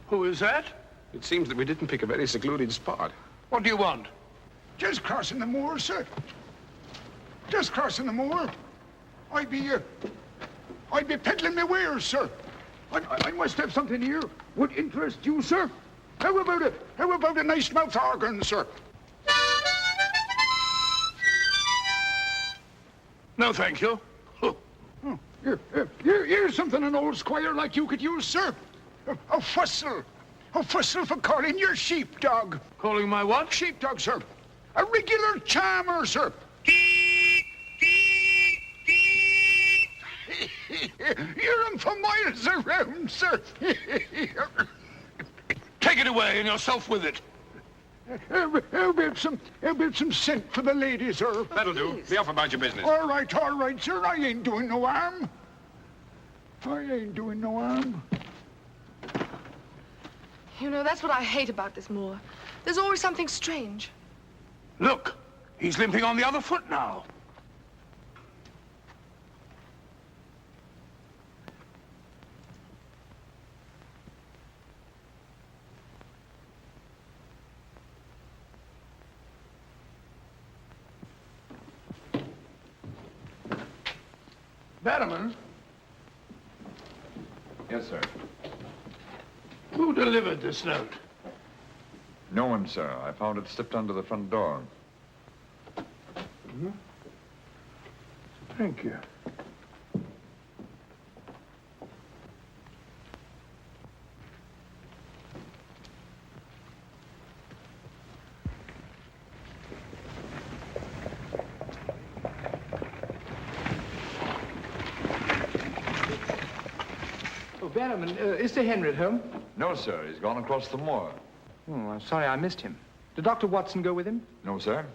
Who is that? It seems that we didn't pick a very secluded spot. What do you want? Just crossing the moor, sir. Just crossing the moor. I'd be peddling my wares, sir. I must have something here would interest you, sir. How about a nice mouth organ, sir? No, thank you. Here's something an old squire like you could use, sir. A whistle. A whistle for calling your sheepdog. Calling my what? Sheepdog, sir. A regular charmer, sir. Hear him for miles around, sir. Take it away and yourself with it. How about some scent for the lady, sir? That'll do. Be off about your business. All right, sir. I ain't doing no harm. I ain't doing no harm. You know, that's what I hate about this moor. There's always something strange. Look, he's limping on the other foot now. Barrowman? Yes, sir. Who delivered this note? No one, sir. I found it slipped under the front door. Mm-hmm. Thank you. Oh, Barrowman, is Sir Henry at home? No, sir. He's gone across the moor. Oh, I'm sorry I missed him. Did Dr. Watson go with him? No, sir.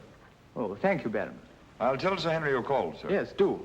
Oh, thank you, Barrowman. I'll tell Sir Henry you called, sir. Yes, do.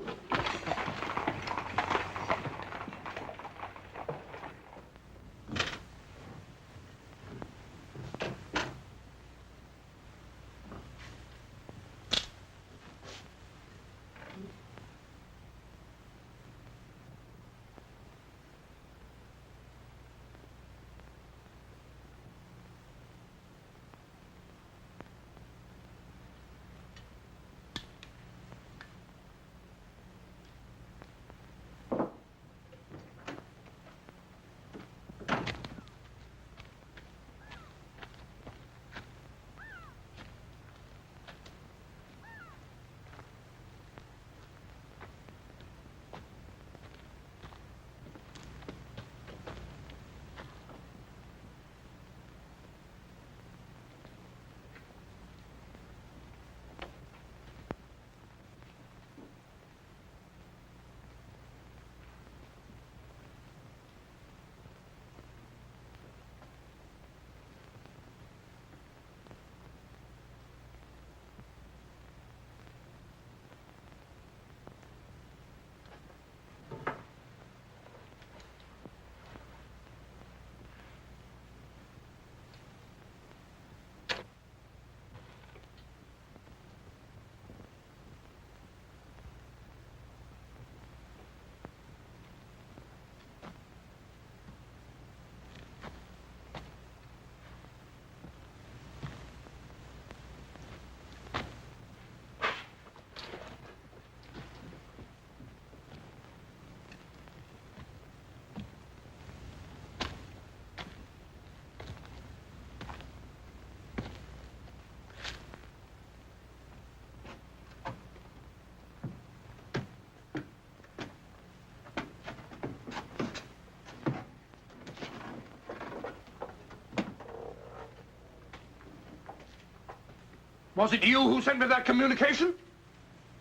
Was it you who sent me that communication?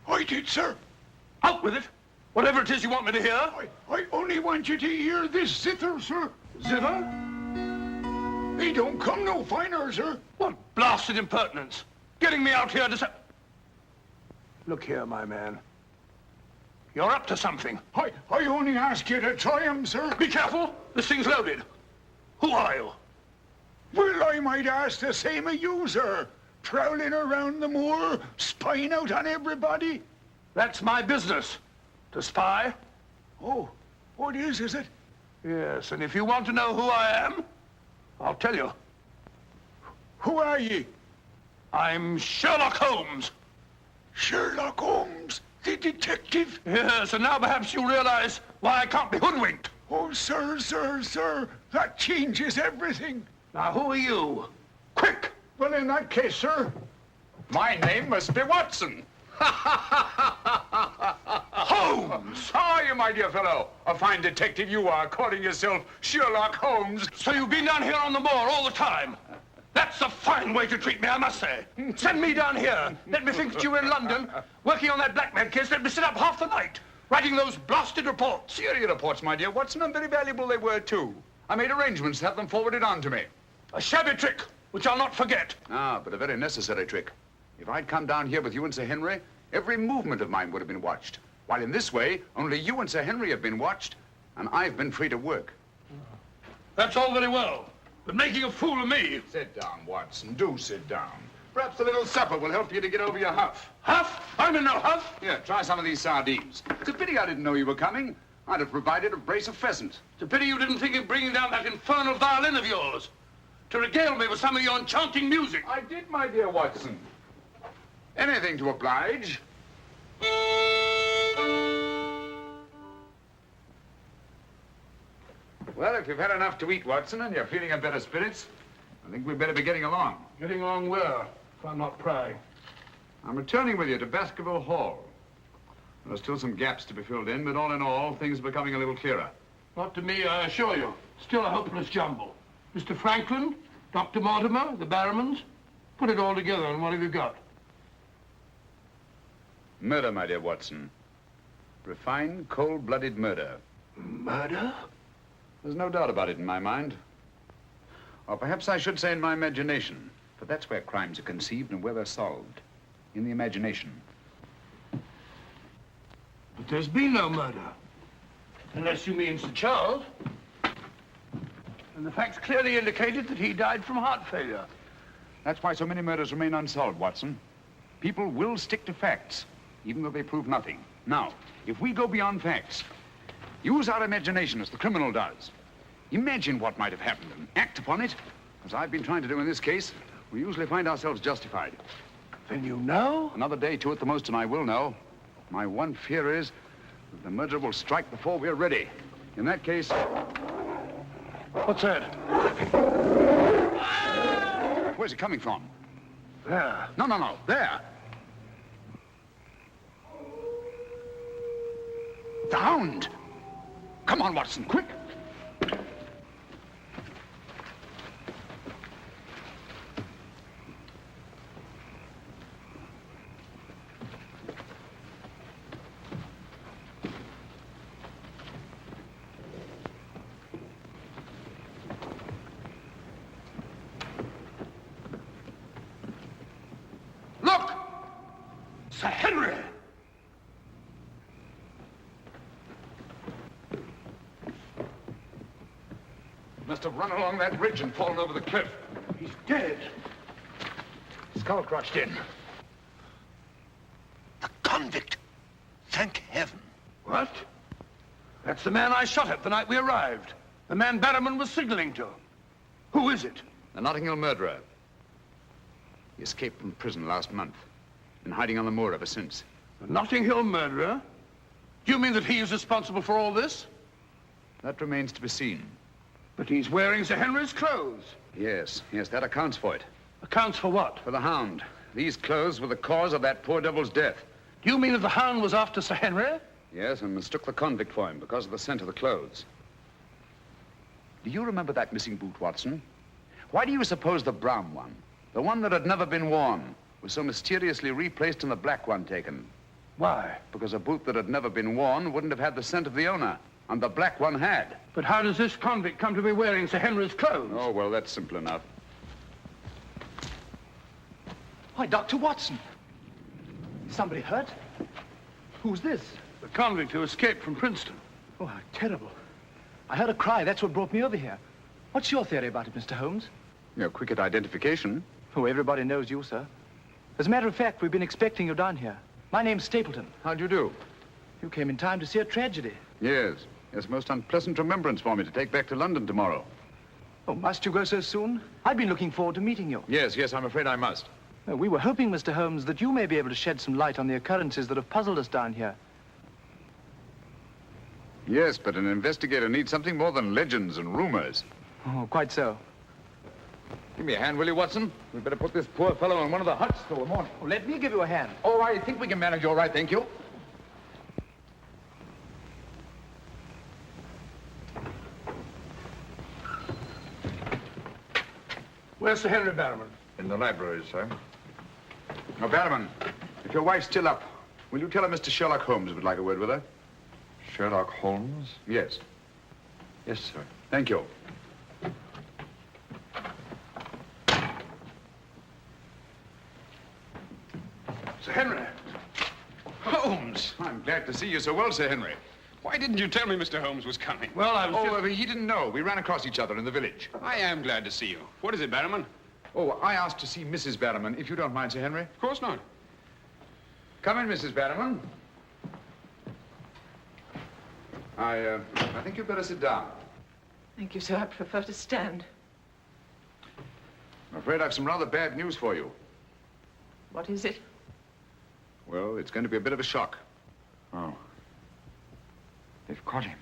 I did, sir. Out with it. Whatever it is you want me to hear. I only want you to hear this zither, sir. Zither? He don't come no finer, sir. What blasted impertinence. Getting me out here to say... Look here, my man. You're up to something. I only ask you to try him, sir. Be careful. This thing's loaded. Who are you? Well, I might ask the same of you, sir. Prowling around the moor, spying out on everybody. That's my business. To spy. Oh, what is it? Yes, and if you want to know who I am, I'll tell you. Who are ye? I'm Sherlock Holmes. Sherlock Holmes, the detective? Yes, and now perhaps you'll realize why I can't be hoodwinked. Oh, sir, that changes everything. Now, who are you? Quick! Well, in that case, sir... My name must be Watson. Holmes! Holmes! How are you, my dear fellow? A fine detective you are, calling yourself Sherlock Holmes. So you've been down here on the moor all the time? That's a fine way to treat me, I must say. Send me down here. Let me think that you were in London, working on that blackmail case. Let me sit up half the night, writing those blasted reports. Serious reports, my dear Watson, and very valuable they were, too. I made arrangements to have them forwarded on to me. A shabby trick, which I'll not forget. Ah, but a very necessary trick. If I'd come down here with you and Sir Henry, every movement of mine would have been watched. While in this way, only you and Sir Henry have been watched, and I've been free to work. That's all very well, but making a fool of me... Sit down, Watson. Do sit down. Perhaps a little supper will help you to get over your huff. Huff? I'm in no huff. Here, try some of these sardines. It's a pity I didn't know you were coming. I'd have provided a brace of pheasant. It's a pity you didn't think of bringing down that infernal violin of yours to regale me with some of your enchanting music. I did, my dear Watson. Anything to oblige. Well, if you've had enough to eat, Watson, and you're feeling in better spirits, I think we'd better be getting along. Getting along where, if I'm not prying? I'm returning with you to Baskerville Hall. There are still some gaps to be filled in, but all in all, things are becoming a little clearer. Not to me, I assure you. Still a hopeless jumble. Mr. Franklin, Dr. Mortimer, the Barrowmans. Put it all together, and what have you got? Murder, my dear Watson. Refined, cold-blooded murder. Murder? There's no doubt about it in my mind. Or perhaps I should say in my imagination. For that's where crimes are conceived and where they're solved. In the imagination. But there's been no murder. Unless you mean Sir Charles. And the facts clearly indicated that he died from heart failure. That's why so many murders remain unsolved, Watson. People will stick to facts, even though they prove nothing. Now, if we go beyond facts, use our imagination as the criminal does. Imagine what might have happened and act upon it. As I've been trying to do in this case, we usually find ourselves justified. Then you know? Another day, two at the most, and I will know. My one fear is that the murderer will strike before we're ready. In that case... What's that? Where's it coming from? There. No. There. The Hound. Come on, Watson, quick. Look! Sir Henry! Must have run along that ridge and fallen over the cliff. He's dead. Skull crushed in. The convict. Thank heaven. What? That's the man I shot at the night we arrived. The man Barrowman was signaling to. Who is it? The Notting Hill murderer. He escaped from prison last month. Been hiding on the moor ever since. The Notting Hill murderer? Do you mean that he is responsible for all this? That remains to be seen. But he's wearing Sir Henry's clothes. Yes, that accounts for it. Accounts for what? For the Hound. These clothes were the cause of that poor devil's death. Do you mean that the Hound was after Sir Henry? Yes, and mistook the convict for him because of the scent of the clothes. Do you remember that missing boot, Watson? Why do you suppose the brown one, the one that had never been worn, was so mysteriously replaced in the black one taken? Why? Because a boot that had never been worn wouldn't have had the scent of the owner, and the black one had. But how does this convict come to be wearing Sir Henry's clothes? Oh, well, that's simple enough. Why, Dr. Watson. Somebody hurt? Who's this? The convict who escaped from Princeton. Oh, how terrible. I heard a cry. That's what brought me over here. What's your theory about it, Mr. Holmes? You're quick at identification. Oh, everybody knows you, sir. As a matter of fact, we've been expecting you down here. My name's Stapleton. How do you do? You came in time to see a tragedy. Yes. It's a most unpleasant remembrance for me to take back to London tomorrow. Oh, must you go so soon? I've been looking forward to meeting you. Yes, I'm afraid I must. We were hoping, Mr. Holmes, that you may be able to shed some light on the occurrences that have puzzled us down here. Yes, but an investigator needs something more than legends and rumors. Oh, quite so. Give me a hand, will you, Watson? We'd better put this poor fellow in one of the huts till the morning. Oh, let me give you a hand. Oh, I think we can manage all right, thank you. Where's Sir Henry Barrowman? In the library, sir. Now, Barrowman, if your wife's still up, will you tell her Mr. Sherlock Holmes would like a word with her? Sherlock Holmes? Yes. Yes, sir. Thank you. Sir Henry. Holmes! I'm glad to see you so well, Sir Henry. Why didn't you tell me Mr. Holmes was coming? Well, I was he didn't know. We ran across each other in the village. I am glad to see you. What is it, Barrowman? Oh, I asked to see Mrs. Barrowman, if you don't mind, Sir Henry. Of course not. Come in, Mrs. Barrowman. I think you'd better sit down. Thank you, sir. I prefer to stand. I'm afraid I've some rather bad news for you. What is it? Well, it's going to be a bit of a shock. Oh. They've caught him.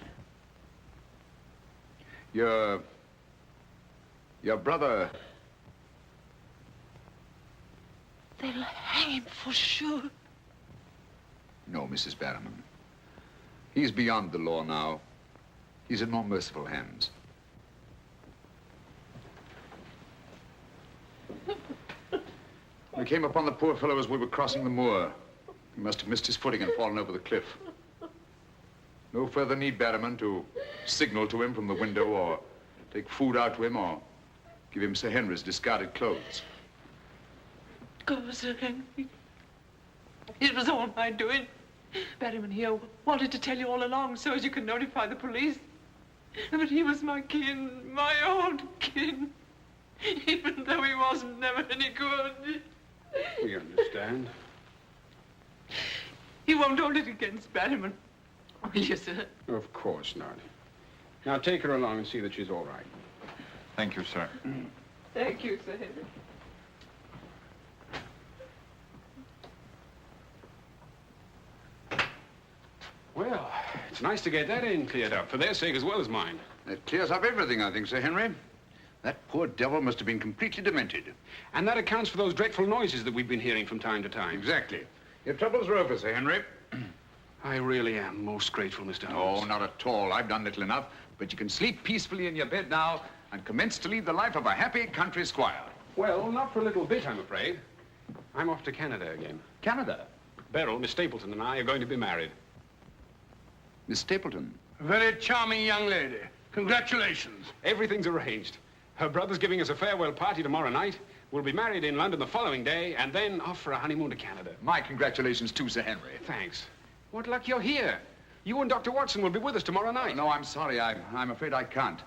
Your brother... They'll hang him for sure. No, Mrs. Barrowman. He's beyond the law now. He's in more merciful hands. We came upon the poor fellow as we were crossing the moor. He must have missed his footing and fallen over the cliff. No further need, Barrowman, to signal to him from the window or take food out to him or give him Sir Henry's discarded clothes. Oh, Sir Henry. It was all my doing. Barrowman here wanted to tell you all along so as you could notify the police. But he was my kin, my old kin. Even though he wasn't never any good. We understand. You won't hold it against Barrowman, will you, sir? Of course not. Now take her along and see that she's all right. Thank you, sir. Thank you, Sir Henry. Well, it's nice to get that in cleared up, for their sake as well as mine. It clears up everything, I think, Sir Henry. That poor devil must have been completely demented. And that accounts for those dreadful noises that we've been hearing from time to time. Exactly. Your troubles are over, Sir Henry. I really am most grateful, Mr. Holmes. Oh, not at all. I've done little enough. But you can sleep peacefully in your bed now and commence to lead the life of a happy country squire. Well, not for a little bit, I'm afraid. I'm off to Canada again. Canada? Beryl, Miss Stapleton, and I are going to be married. Miss Stapleton? A very charming young lady. Congratulations. Everything's arranged. Her brother's giving us a farewell party tomorrow night. We'll be married in London the following day, and then off for a honeymoon to Canada. My congratulations too, Sir Henry. Thanks. What luck you're here. You and Dr. Watson will be with us tomorrow night. No, I'm sorry. I'm afraid I can't.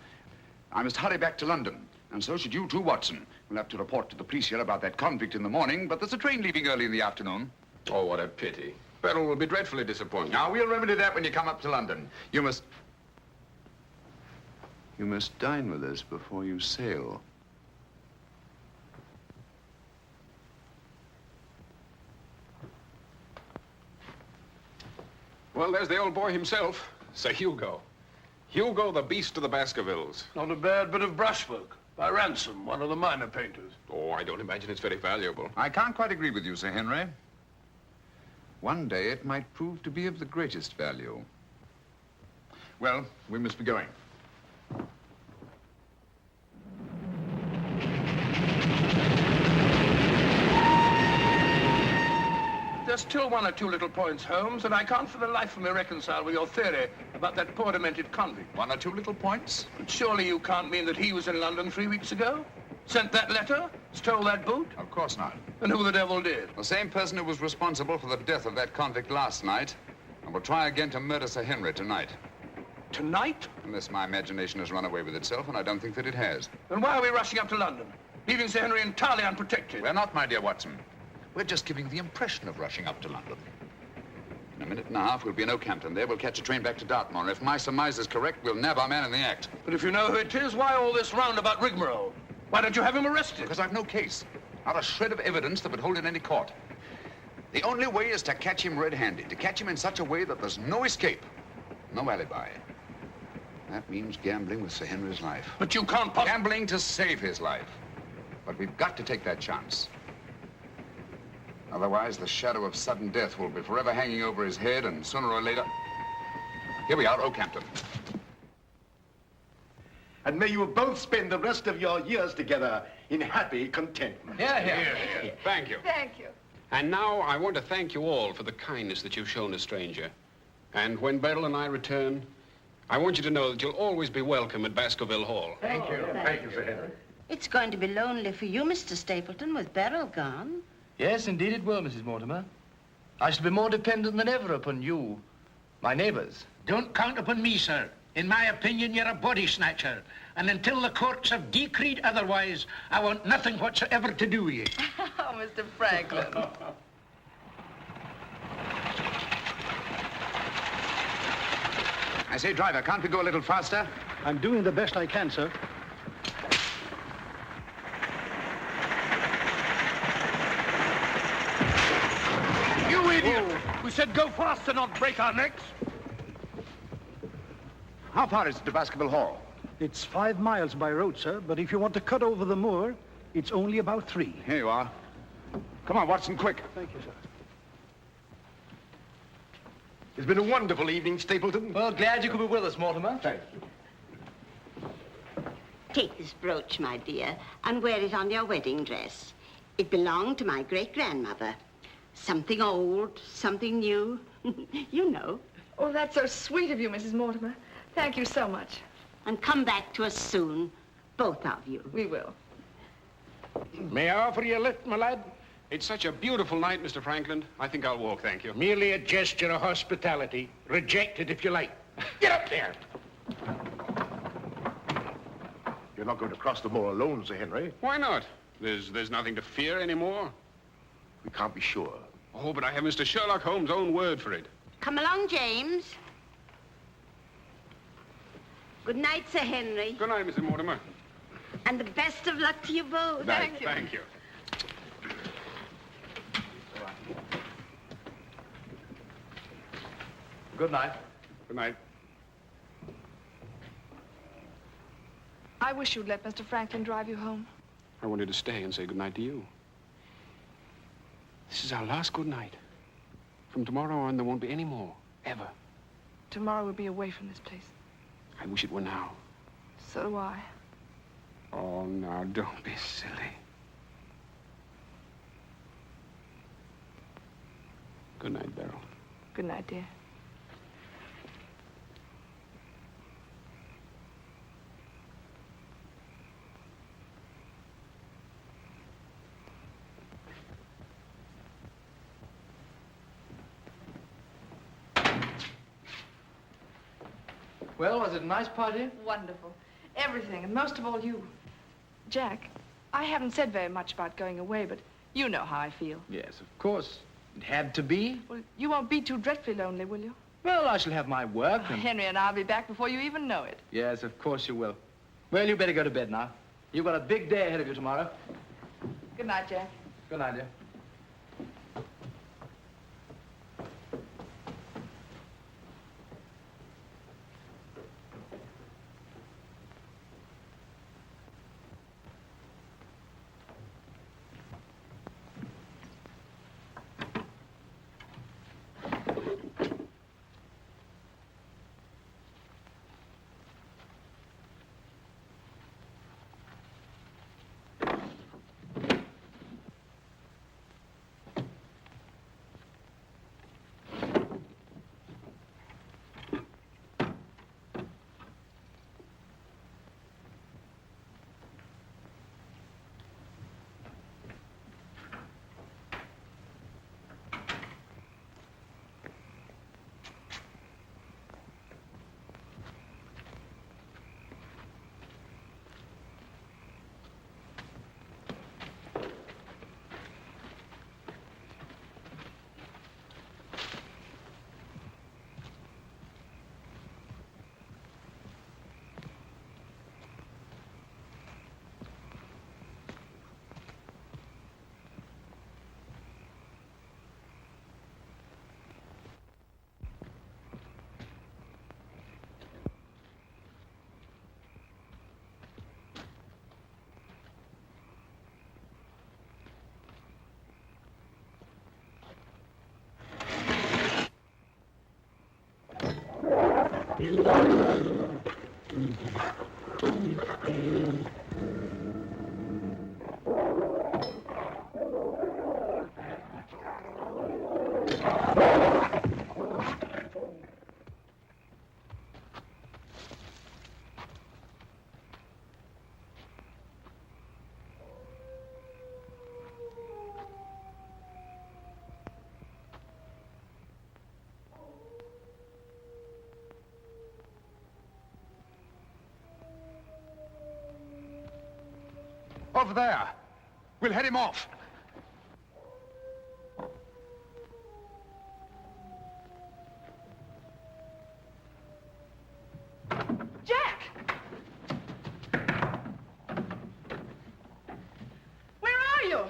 I must hurry back to London. And so should you too, Watson. We'll have to report to the police here about that convict in the morning, but there's a train leaving early in the afternoon. Oh, what a pity. Beryl will be dreadfully disappointed. Now, we'll remedy that when you come up to London. You must dine with us before you sail. Well, there's the old boy himself, Sir Hugo. Hugo, the beast of the Baskervilles. Not a bad bit of brushwork. By Ransom, one of the minor painters. Oh, I don't imagine it's very valuable. I can't quite agree with you, Sir Henry. One day it might prove to be of the greatest value. Well, we must be going. There's still one or two little points, Holmes, that I can't for the life of me reconcile with your theory about that poor demented convict. One or two little points? But surely you can't mean that he was in London 3 weeks ago? Sent that letter? Stole that boot? Of course not. And who the devil did? The same person who was responsible for the death of that convict last night and will try again to murder Sir Henry tonight. Tonight? Unless my imagination has run away with itself, and I don't think that it has. Then why are we rushing up to London, leaving Sir Henry entirely unprotected? We're not, my dear Watson. We're just giving the impression of rushing up to London. In a minute and a half, we'll be in Oakhampton. There, we'll catch a train back to Dartmoor. If my surmise is correct, we'll nab our man in the act. But if you know who it is, why all this roundabout rigmarole? Why don't you have him arrested? Because I've no case. Not a shred of evidence that would hold in any court. The only way is to catch him red-handed, to catch him in such a way that there's no escape, no alibi. That means gambling with Sir Henry's life. But you can't Gambling to save his life. But we've got to take that chance. Otherwise, the shadow of sudden death will be forever hanging over his head, and sooner or later... Here we are, Oakhampton. And may you both spend the rest of your years together in happy contentment. Yeah. Thank you. Thank you. And now I want to thank you all for the kindness that you've shown a stranger. And when Beryl and I return, I want you to know that you'll always be welcome at Baskerville Hall. Thank you. Thank you, Sir Henry. It's going to be lonely for you, Mr. Stapleton, with Beryl gone. Yes, indeed it will, Mrs. Mortimer. I shall be more dependent than ever upon you, my neighbors. Don't count upon me, sir. In my opinion, you're a body snatcher. And until the courts have decreed otherwise, I want nothing whatsoever to do with you. Oh, Mr. Franklin. I say, driver, can't we go a little faster? I'm doing the best I can, sir. You idiot! We said go faster, not break our necks. How far is it to Baskerville Hall? It's 5 miles by road, sir, but if you want to cut over the moor, it's only about 3. Here you are. Come on, Watson, quick. Thank you, sir. It's been a wonderful evening, Stapleton. Well, glad you could be with us, Mortimer. Thank you. Take this brooch, my dear, and wear it on your wedding dress. It belonged to my great-grandmother. Something old, something new. You know. Oh, that's so sweet of you, Mrs. Mortimer. Thank you so much. And come back to us soon, both of you. We will. May I offer you a lift, my lad? It's such a beautiful night, Mr. Franklin. I think I'll walk, thank you. Merely a gesture of hospitality. Reject it if you like. Get up there. You're not going to cross the moor alone, Sir Henry. Why not? There's nothing to fear anymore. We can't be sure. Oh, but I have Mr. Sherlock Holmes' own word for it. Come along, James. Good night, Sir Henry. Good night, Mrs. Mortimer. And the best of luck to you both. Thank you. Good night. Good night. I wish you'd let Mr. Franklin drive you home. I wanted to stay and say good night to you. This is our last good night. From tomorrow on, there won't be any more, ever. Tomorrow we'll be away from this place. I wish it were now. So do I. Oh, now, don't be silly. Good night, Beryl. Good night, dear. Well, was it a nice party? Wonderful. Everything, and most of all you. Jack, I haven't said very much about going away, but you know how I feel. Yes, of course. It had to be. Well, you won't be too dreadfully lonely, will you? Well, I shall have my work and... Henry and I'll be back before you even know it. Yes, of course you will. Well, you better go to bed now. You've got a big day ahead of you tomorrow. Good night, Jack. Good night, dear. above there. We'll head him off. Jack! Where are you?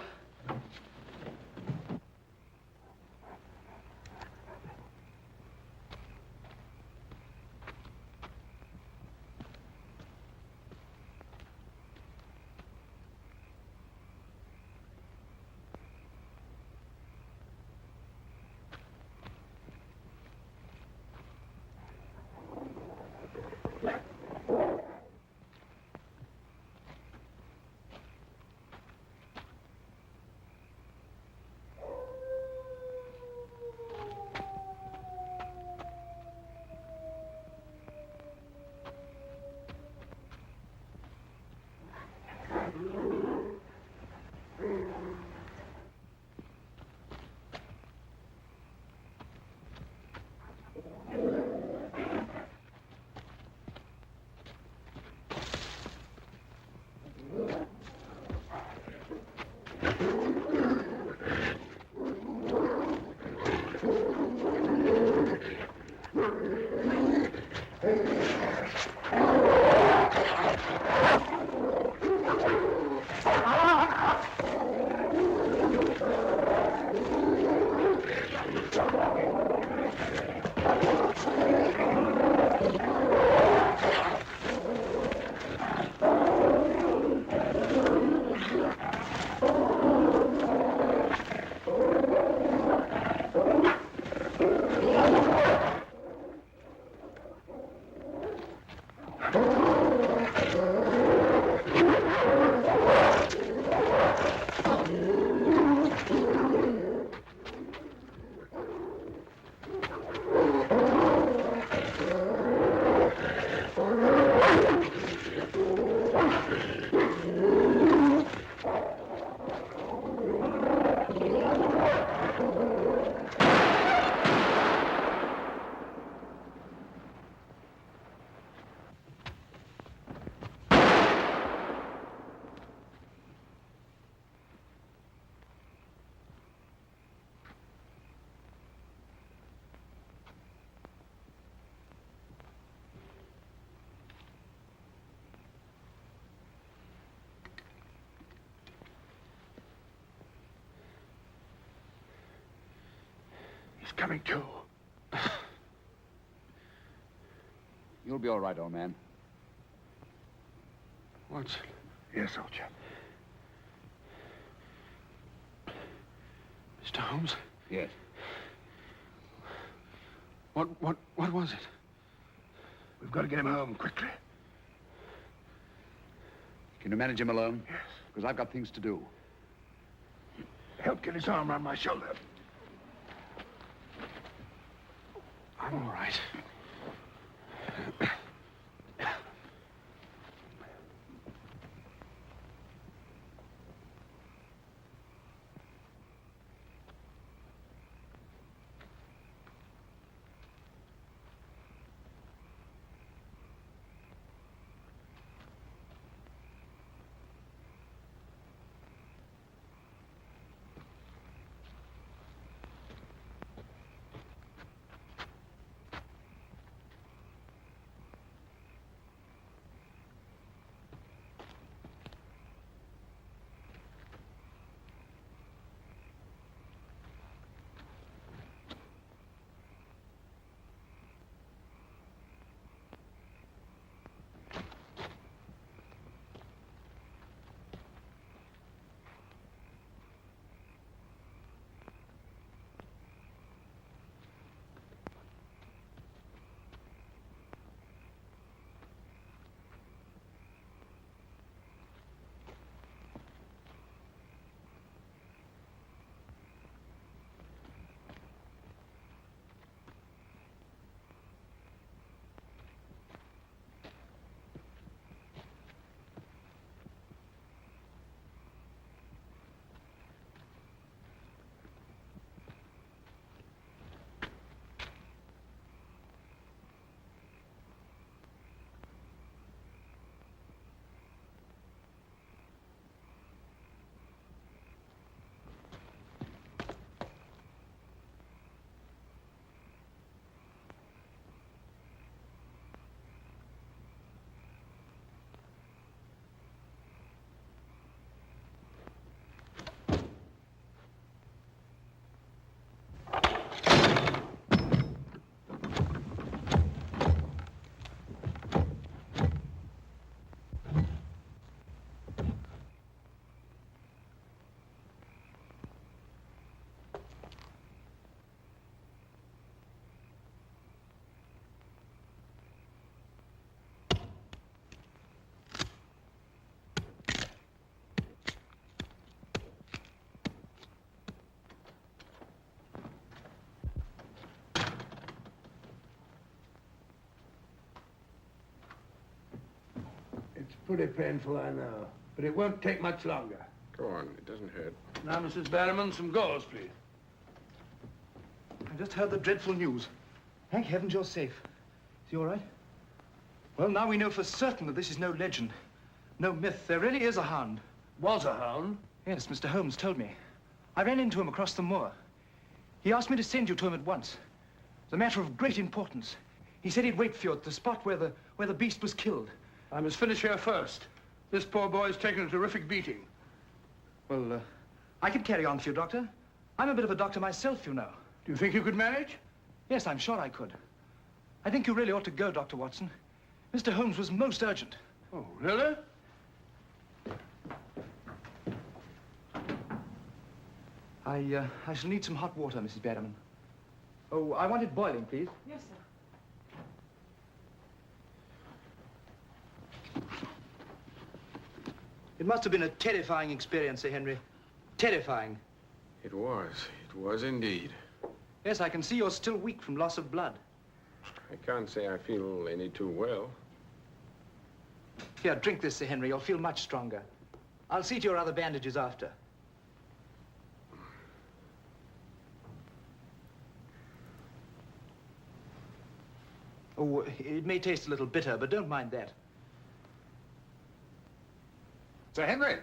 He's coming to. You'll be all right, old man. Watson. Yes, old chap. Mr. Holmes? Yes. What was it? We've got to get him home quickly. Can you manage him alone? Yes. Because I've got things to do. Help get his arm around my shoulder. I'm all right. Pretty painful, I know. But it won't take much longer. Go on, it doesn't hurt. Now, Mrs. Barrowman, some gauze, please. I just heard the dreadful news. Thank heavens you're safe. Is he all right? Well, now we know for certain that this is no legend, no myth. There really is a hound. Was a hound? Yes, Mr. Holmes told me. I ran into him across the moor. He asked me to send you to him at once. It's a matter of great importance. He said he'd wait for you at the spot where the beast was killed. I must finish here first. This poor boy's taken a terrific beating. Well, I can carry on for you, Doctor. I'm a bit of a doctor myself, you know. Do you think you could manage? Yes, I'm sure I could. I think you really ought to go, Dr. Watson. Mr. Holmes was most urgent. Oh, really? I shall need some hot water, Mrs. Barrowman. Oh, I want it boiling, please. Yes, sir. It must have been a terrifying experience, Sir Henry. Terrifying. It was indeed. Yes, I can see you're still weak from loss of blood. I can't say I feel any too well. Here, drink this, Sir Henry. You'll feel much stronger. I'll see to your other bandages after. Oh, it may taste a little bitter, but don't mind that. Sir Henry!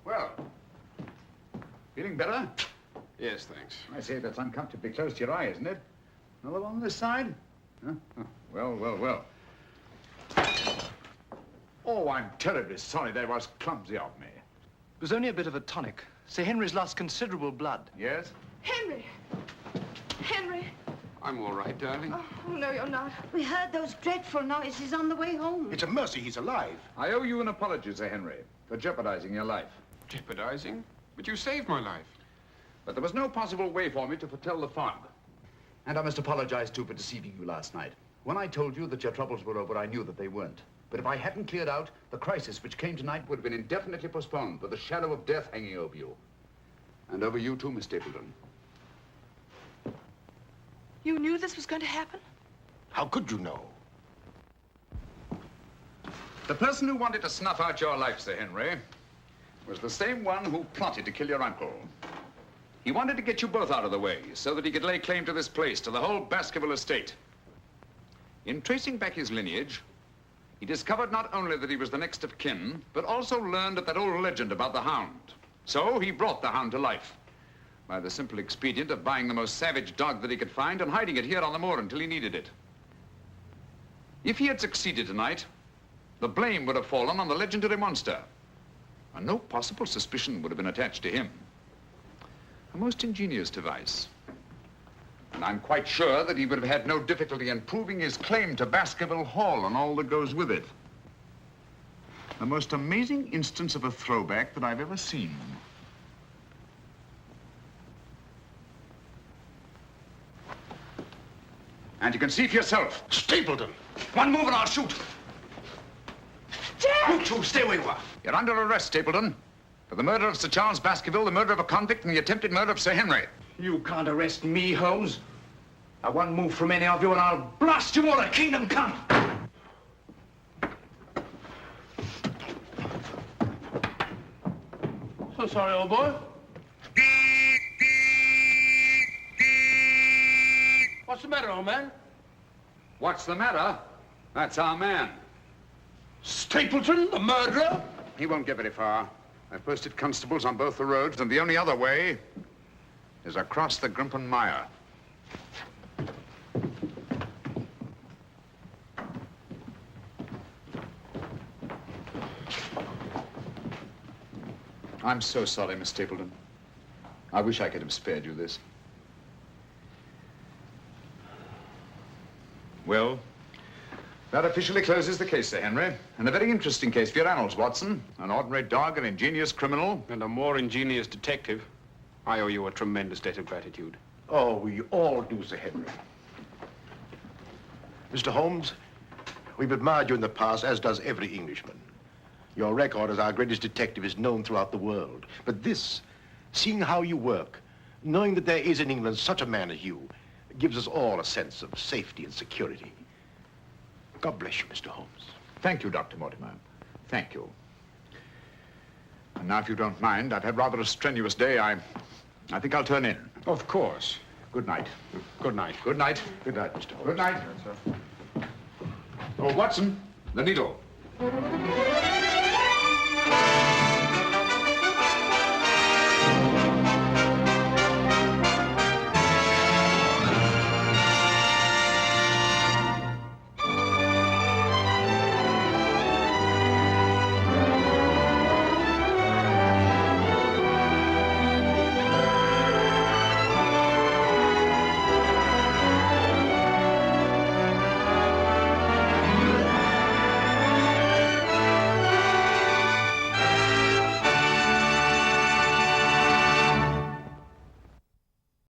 Well, feeling better? Yes, thanks. I say, that's uncomfortably close to your eye, isn't it? Another one on this side? Huh? Oh, well, well, well. Oh, I'm terribly sorry. That was clumsy of me. It was only a bit of a tonic. Sir Henry's lost considerable blood. Yes? Henry! Henry! I'm all right, darling. Oh, no, you're not. We heard those dreadful noises on the way home. It's a mercy he's alive. I owe you an apology, Sir Henry, for jeopardizing your life. Jeopardizing? But you saved my life. But there was no possible way for me to foretell the fog. And I must apologize, too, for deceiving you last night. When I told you that your troubles were over, I knew that they weren't. But if I hadn't cleared out, the crisis which came tonight would have been indefinitely postponed, with the shadow of death hanging over you. And over you, too, Miss Stapleton. You knew this was going to happen? How could you know? The person who wanted to snuff out your life, Sir Henry, was the same one who plotted to kill your uncle. He wanted to get you both out of the way so that he could lay claim to this place, to the whole Baskerville estate. In tracing back his lineage, he discovered not only that he was the next of kin, but also learned of that old legend about the Hound. So he brought the Hound to life by the simple expedient of buying the most savage dog that he could find and hiding it here on the moor until he needed it. If he had succeeded tonight, the blame would have fallen on the legendary monster, and no possible suspicion would have been attached to him. A most ingenious device. And I'm quite sure that he would have had no difficulty in proving his claim to Baskerville Hall and all that goes with it. The most amazing instance of a throwback that I've ever seen. And you can see for yourself. Stapleton! One move and I'll shoot. Jack! You two, stay where you are. You're under arrest, Stapleton, for the murder of Sir Charles Baskerville, the murder of a convict, and the attempted murder of Sir Henry. You can't arrest me, Holmes. Now, one move from any of you and I'll blast you all to kingdom come. So sorry, old boy. What's the matter, old man? What's the matter? That's our man. Stapleton, the murderer? He won't get very far. I've posted constables on both the roads, and the only other way is across the Grimpen Mire. I'm so sorry, Miss Stapleton. I wish I could have spared you this. Well, that officially closes the case, Sir Henry. And a very interesting case for your annals, Watson. An ordinary dog, an ingenious criminal. And a more ingenious detective. I owe you a tremendous debt of gratitude. Oh, we all do, Sir Henry. Mr. Holmes, we've admired you in the past, as does every Englishman. Your record as our greatest detective is known throughout the world. But this, seeing how you work, knowing that there is in England such a man as you, gives us all a sense of safety and security. God bless you, Mr. Holmes. Thank you, Dr. Mortimer. Thank you. And now, if you don't mind, I've had rather a strenuous day. I think I'll turn in. Of course. Good night. Good night. Good night. Good night, Mr. Holmes. Good night. Oh, Watson, the needle.